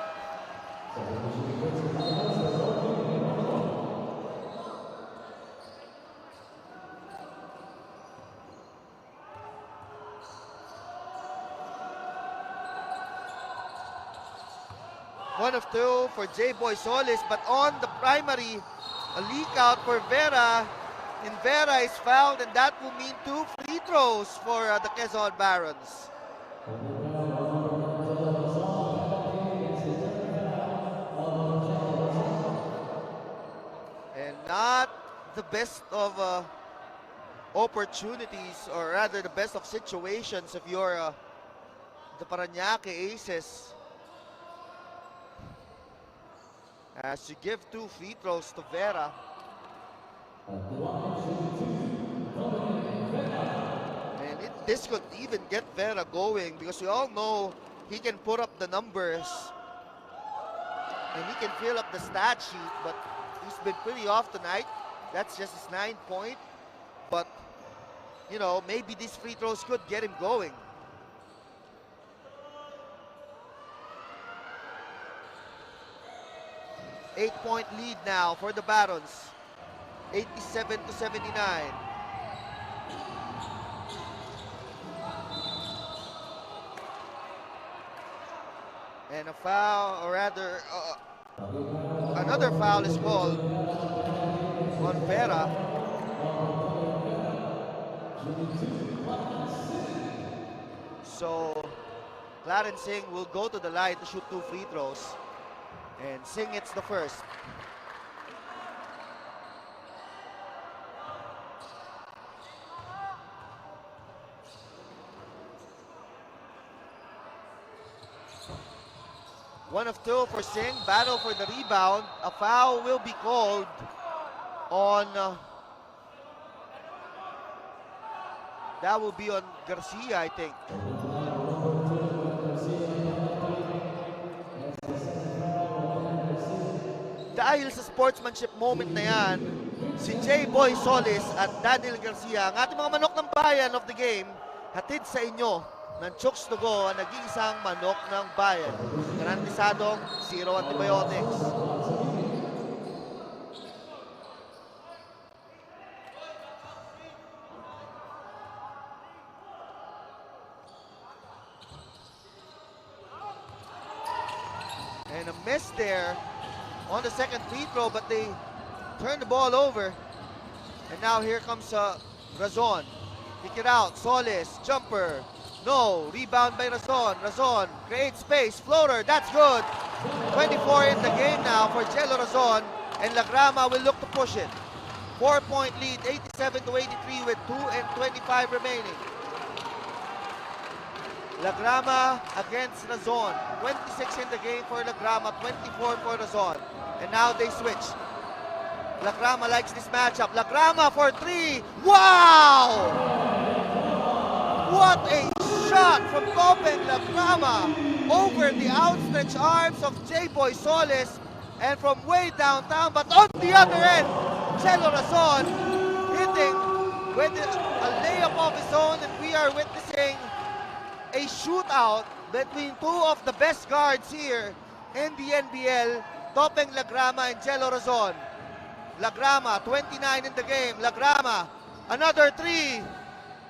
One of 2 for J-Boy Solis, but on the primary, a leak out for Vera. And Vera is fouled, and that will mean 2 free throws for the Quezon Barons. And not the best of opportunities, or rather the best of situations if you're the Parañaque Aces. As you give 2 free throws to Vera. And this could even get Vera going, because we all know he can put up the numbers and he can fill up the stat sheet, but he's been pretty off tonight. That's just his 9-point. But, you know, maybe these free throws could get him going. Eight-point lead now for the Barons. 87-79. And a foul, or rather, another foul is called on Vera. So Clarence Singh will go to the line to shoot 2 free throws. And Singh hits the first. One of 2 for Singh. Battle for the rebound. A foul will be called on... that will be on Garcia, I think. Dahil sa sportsmanship moment na yan, si J-Boy Solis at Daniel Garcia, ang ating mga manok ng bayan of the game, hatid sa inyo ng Chooks-to-Go ang nag-iisang manok ng bayan. Garantisadong zero antibiotics. And a miss there on the second free throw, but they turned the ball over. And now here comes Razon. Kick it out. Solis, jumper. No. Rebound by Razon. Razon creates space. Floater. That's good. 24 in the game now for Jello Razon. And Lagrama will look to push it. 4-point lead, 87-83 with 2:25 remaining. Lagrama against Razon. 26 in the game for Lagrama, 24 for Razon. And now they switch. Lagrama likes this matchup. Lagrama for 3. Wow! What a shot from Topeng Lagrama over the outstretched arms of J-Boy Solis and from way downtown. But on the other end, Jello Razon hitting with a layup of his own, and we are witnessing a shootout between 2 of the best guards here in the NBL, Topeng Lagrama and Jello Razon. Lagrama, 29 in the game. Lagrama, another 3.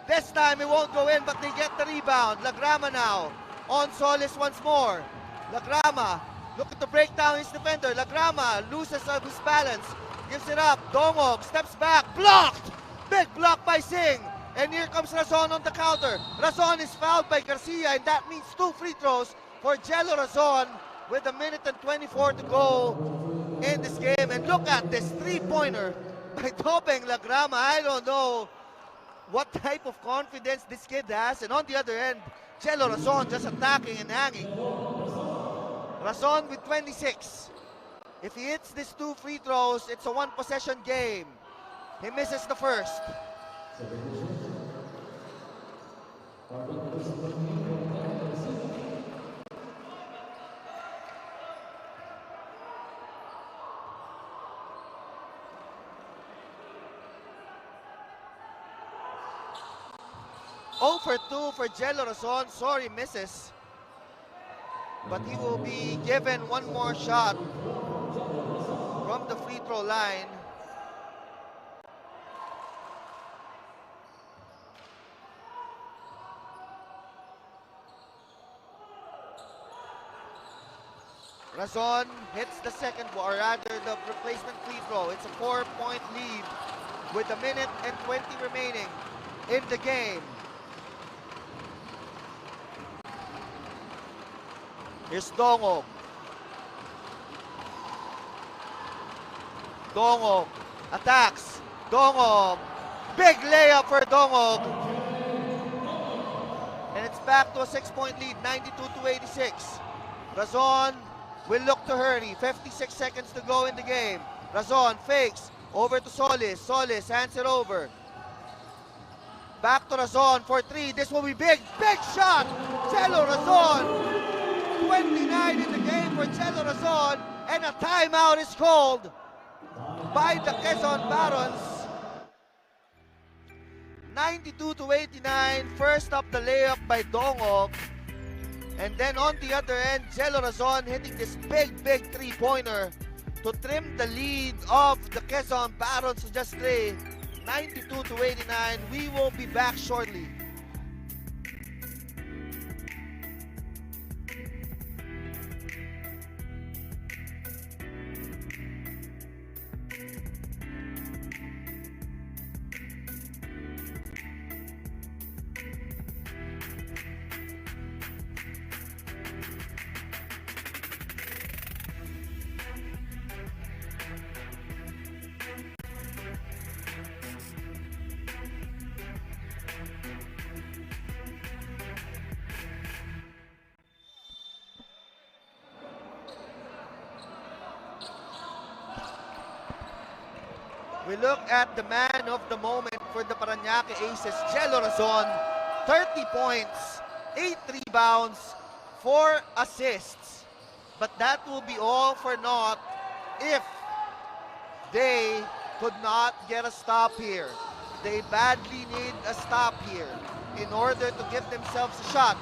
This time it won't go in, but they get the rebound. Lagrama now on Solis once more. Lagrama looking to break down his defender. Lagrama loses his balance, gives it up. Dongog steps back, blocked. Big block by Singh. And here comes Razon on the counter. Razon is fouled by Garcia, and that means 2 free throws for Jello Razon with 1:24 to go in this game. And look at this 3-pointer by Topeng Lagrama. I don't know what type of confidence this kid has. And on the other end, Jello Razon just attacking and hanging. Razon with 26. If he hits these 2 free throws, it's a 1-possession game. He misses the first. 0 for 2 for Jello Razon. Sorry, misses. But he will be given one more shot from the free throw line. Razon hits the second, or rather the replacement free throw. It's a 4-point lead with 1:20 remaining in the game. Here's Dongog. Dongog attacks. Dongog. Big layup for Dongog. And it's back to a 6-point lead, 92-86. Razon will look to hurry. 56 seconds to go in the game. Razon fakes. Over to Solis. Solis hands it over. Back to Razon for 3. This will be big. Big shot. Jello Razon. 29 in the game for Jello Razon. And a timeout is called by the Quezon Barons. 92-89. First up the layup by Dongog. And then on the other end, Jello Razon hitting this big 3-pointer to trim the lead of the Quezon Barons to just 3. 92-89. We will be back shortly. We look at the man of the moment for the Parañaque Aces, Jello Razon. 30 points, 8 rebounds, 4 assists. But that will be all for naught if they could not get a stop here. They badly need a stop here in order to give themselves a shot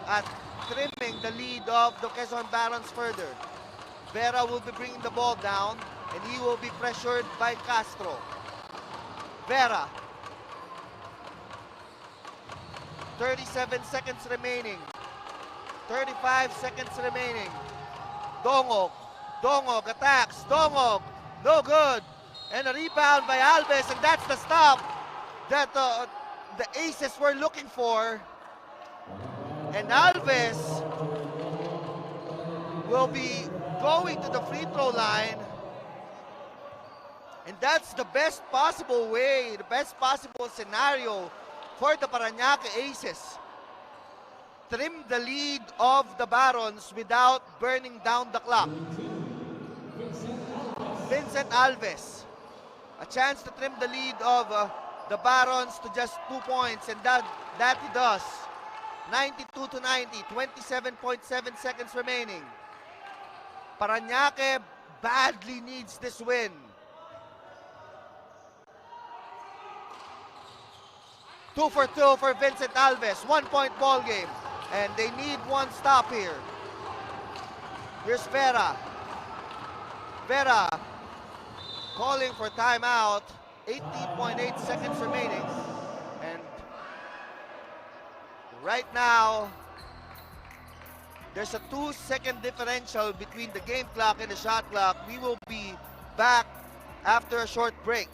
at trimming the lead of the Quezon Barons further. Vera will be bringing the ball down and he will be pressured by Castro. Vera. 37 seconds remaining. 35 seconds remaining. Dongog. Dongog attacks. Dongog. No good. And a rebound by Alves, and that's the stop that the Aces were looking for. And Alves will be going to the free throw line. And that's the best possible way, the best possible scenario for the Parañaque Aces. Trim the lead of the Barons without burning down the clock. Vincent Alves, a chance to trim the lead of the Barons to just 2 points, and that he does. 92-90, 27.7 seconds remaining. Parañaque badly needs this win. Two for two for Vincent Alves. 1 point ball game. And they need one stop here. Here's Vera. Vera calling for timeout. 18.8 seconds remaining. And right now, there's a 2-second differential between the game clock and the shot clock. We will be back after a short break.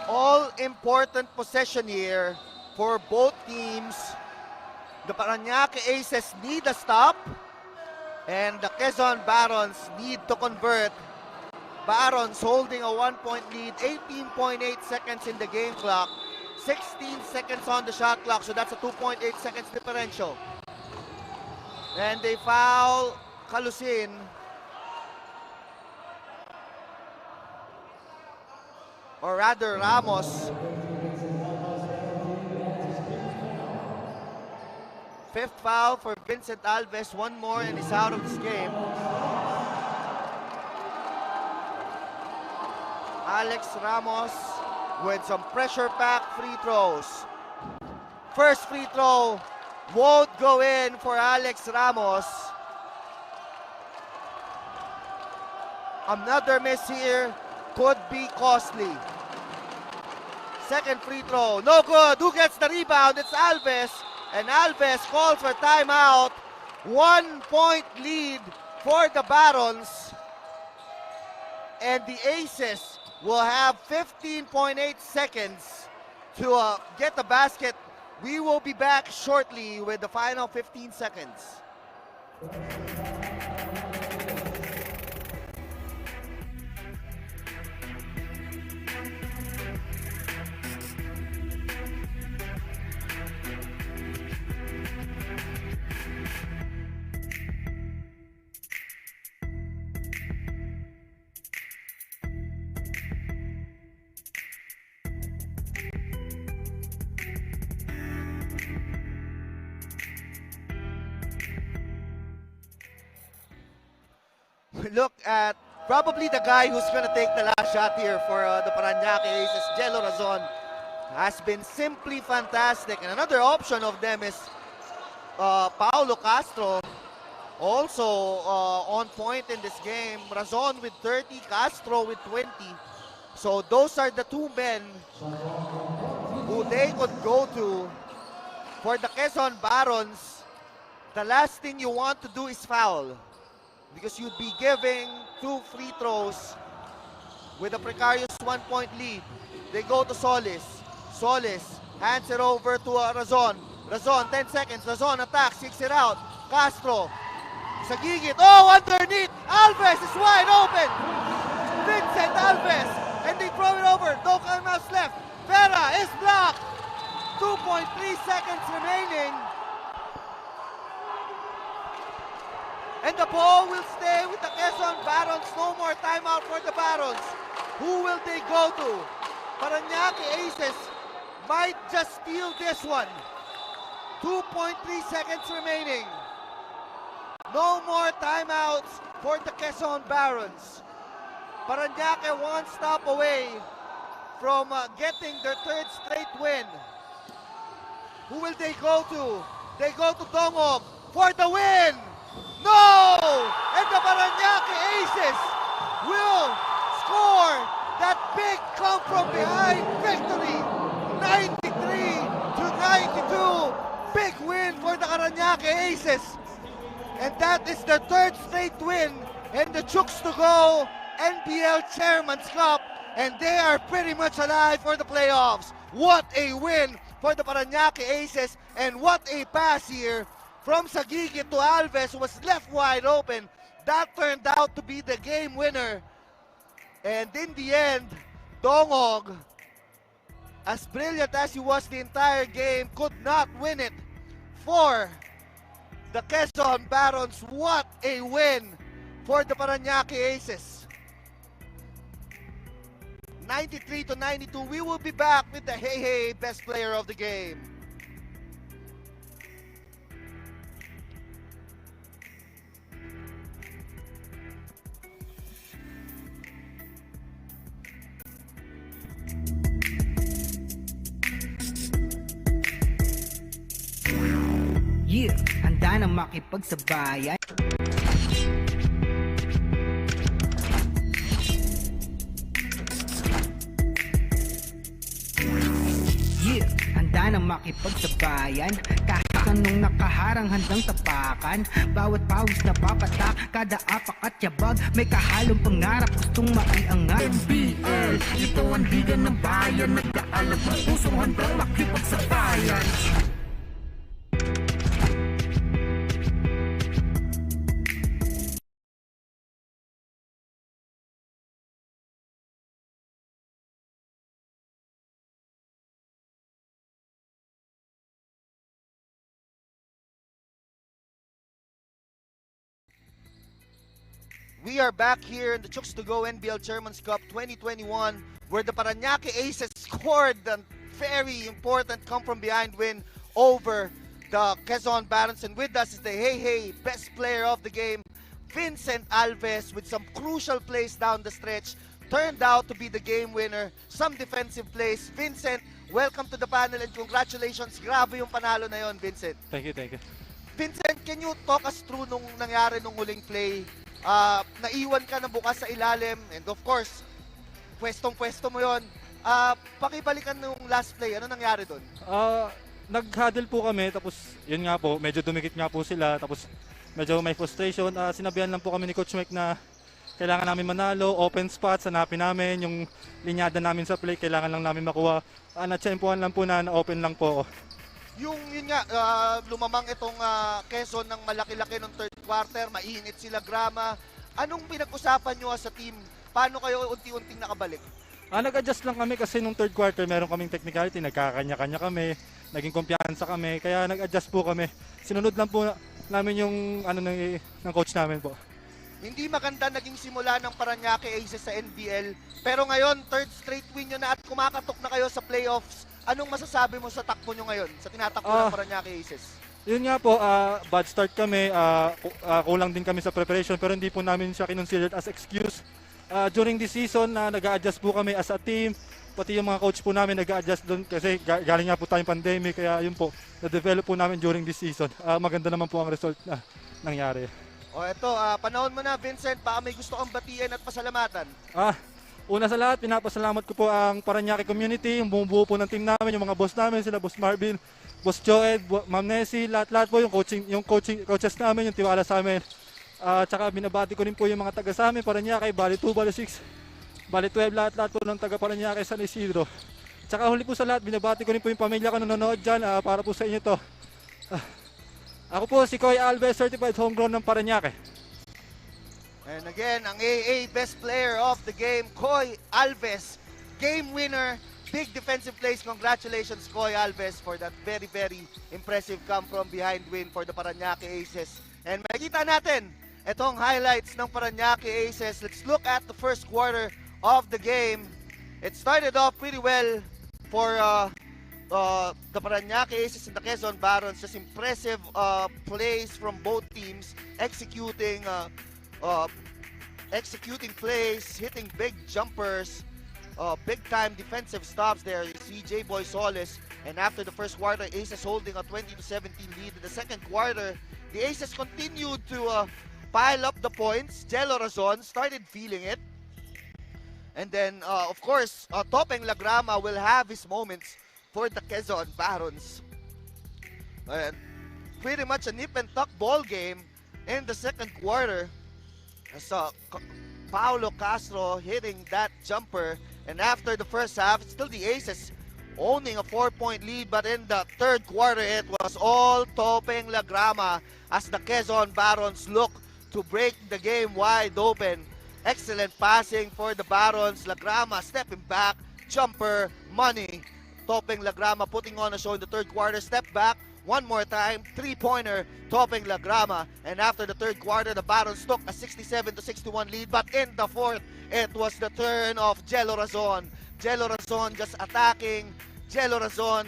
All-important possession here for both teams. The Parañaque Aces need a stop, and the Quezon Barons need to convert. Barons holding a 1-point lead, 18.8 seconds in the game clock, 16 seconds on the shot clock, so that's a 2.8 seconds differential. And they foul Calusin. Or rather Ramos. Fifth foul for Vincent Alves. One more and he's out of this game. Alex Ramos with some pressure-packed free throws. First free throw won't go in for Alex Ramos. Another miss here could be costly. Second free throw, no good. Who gets the rebound? It's Alves. And Alves calls for timeout. 1 point lead for the Barons. And the Aces will have 15.8 seconds to get the basket. We will be back shortly with the final 15 seconds. Look at probably the guy who's going to take the last shot here for the Parañaque Aces, Jello Razon. has been simply fantastic. And another option of them is Paulo Castro, also on point in this game. Razon with 30, Castro with 20. So those are the two men who they could go to. For the Quezon Barons, the last thing you want to do is foul, because you'd be giving 2 free throws with a precarious 1-point lead. They go to Solis. Solis hands it over to Razon. Razon, 10 seconds. Razon attacks, kicks it out. Castro sa gigit. Oh, underneath. Alves is wide open. Vincent Alves. And they throw it over. No timeouts left. Vera is blocked. 2.3 seconds remaining. And the ball will stay with the Quezon Barons. No more timeout for the Barons. Who will they go to? Parañaque Aces might just steal this one. 2.3 seconds remaining. No more timeouts for the Quezon Barons. Parañaque one stop away from getting their 3rd straight win. Who will they go to? They go to Dongog for the win. No! And the Parañaque Aces will score that big come from behind victory. 93-92. Big win for the Parañaque Aces. And that is their 3rd straight win in the Chooks-to-Go NBL Chairman's Cup. And they are pretty much alive for the playoffs. What a win for the Parañaque Aces, and what a pass here from Sagigit to Alves, who was left wide open. That turned out to be the game winner. And in the end, Dongog, as brilliant as he was the entire game, could not win it for the Quezon Barons. What a win for the Parañaque Aces. 93-92. We will be back with the Hey Hey best player of the game. Yeah, handa na makipagsabayan. Handa na makipagsabayan, kahit anong nakaharang handang tapakan. Bawat pawis na papatak, kada apak at yabag, may kahalong pangarap, gustong maiangat. NBL, ito ang liga ng bayan, nagkaalam ang pusong handang makipagsabayan. We are back here in the Chooks-to-Go NBL Chairman's Cup 2021, where the Parañaque Aces scored a very important come-from-behind win over the Quezon Barons. And with us is the Hey Hey best player of the game, Vincent Alves, with some crucial plays down the stretch. Turned out to be the game winner. Some defensive plays. Vincent, welcome to the panel and congratulations. Grabe yung panalo na yon, Vincent. Thank you, thank you. Vincent, can you talk us through nung nangyari nung huling play? Naiwan ka na bukas sa ilalim, and of course, pwestong-pwesto mo yon. Pakibalikan nung last play, ano nangyari doon? Nag-huddle po kami, tapos yun nga po, medyo dumikit nga po sila, tapos medyo may frustration. Sinabihan lang po kami ni Coach Mike na kailangan namin manalo, open spots, hanapin namin, yung linyada namin sa play, kailangan lang namin makuha. Natsempuhan lang po na open lang po. Yun nga, lumamang itong Quezon ng malaki-laki ng third quarter, mainit sila grama. Anong pinag-usapan nyo sa team? Paano kayo unti-unting nakabalik? Nag-adjust lang kami kasi nung third quarter meron kaming technicality, nagkakanya-kanya kami, naging kumpiyansa kami, kaya nag-adjust po kami. Sinunod lang po namin yung ng coach namin po. Hindi maganda naging simula ng Parañaque Aces sa NBL, pero ngayon third straight win nyo na at kumakatok na kayo sa playoffs. Anong masasabi mo sa takbo nyo ngayon, sa tinatakbo ng Parañaque Aces? Yun nga po, bad start kami, kulang din kami sa preparation, pero hindi po namin siya kinonsidered as excuse. During the season, nag-a-adjust po kami as a team, pati yung mga coach po namin nag-adjust doon kasi galing nga po tayong pandemic, kaya yun po, na-develop po namin during this season. Maganda naman po ang result na nangyari. O ito, panahon mo na Vincent, baka may gusto kang batiin at pasalamatan. Una sa lahat, pinapasalamat ko po ang Parañaque community, yung bumubuo po ng team namin, yung mga boss namin, sila Boss Marvin, Boss Joed, Ma'am Nessie, lahat po yung coaches namin, yung tiwala sa amin. Tsaka binabati ko rin po yung mga taga sa amin, Parañaque, Bali 2, Bali 6, Bali 12, lahat po ng taga Parañaque, San Isidro. Tsaka huli po sa lahat, binabati ko rin po yung pamilya ko na nanonood dyan, para po sa inyo to. Ako po si Koy Alves, certified homegrown ng Parañaque. And again, ang AA best player of the game, Koy Alves. Game winner, big defensive plays. Congratulations, Koy Alves, for that very, very impressive come from behind win for the Parañaque Aces. And makikita natin itong highlights ng Parañaque Aces. Let's look at the first quarter of the game. It started off pretty well for the Parañaque Aces and the Quezon Barons. Just impressive plays from both teams, executing plays, hitting big jumpers, big time defensive stops there. You see J-Boy Solis, and after the first quarter, Aces holding a 20-17 lead. In the second quarter, the Aces continued to pile up the points. Jello Razon started feeling it. And then, of course, Topeng Lagrama will have his moments for the Quezon Barons. And pretty much a nip and tuck ball game in the second quarter. Saw Paulo Castro hitting that jumper, and after the first half, still the Aces owning a 4-point lead, but in the third quarter, it was all Topeng Lagrama as the Quezon Barons look to break the game wide open. Excellent passing for the Barons. Lagrama stepping back, jumper, money. Topeng Lagrama putting on a show in the third quarter, step back, one more time, three-pointer, Topeng Lagrama. And after the third quarter, the Barons took a 67-61 lead. But in the fourth, it was the turn of Jello Razon. Jello Razon just attacking. Jello Razon,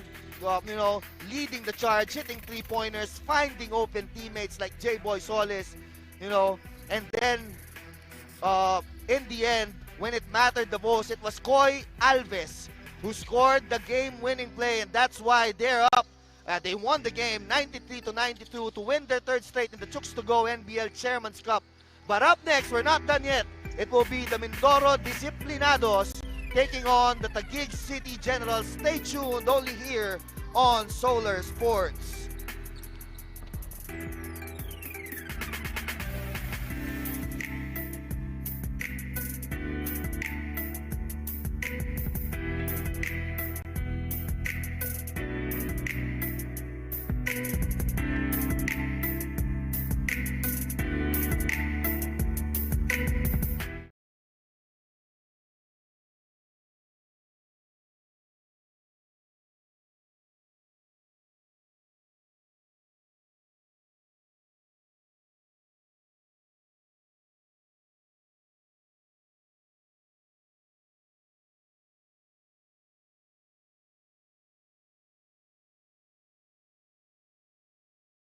leading the charge, hitting three-pointers, finding open teammates like J-Boy Solis, And then, in the end, when it mattered the most, it was Koy Alves who scored the game-winning play. And that's why they're up. They won the game 93-92 to win their third straight in the Chooks-to-Go NBL Chairman's Cup. But up next, we're not done yet. It will be the Mindoro Disciplinados taking on the Taguig City Generals. Stay tuned only here on Solar Sports.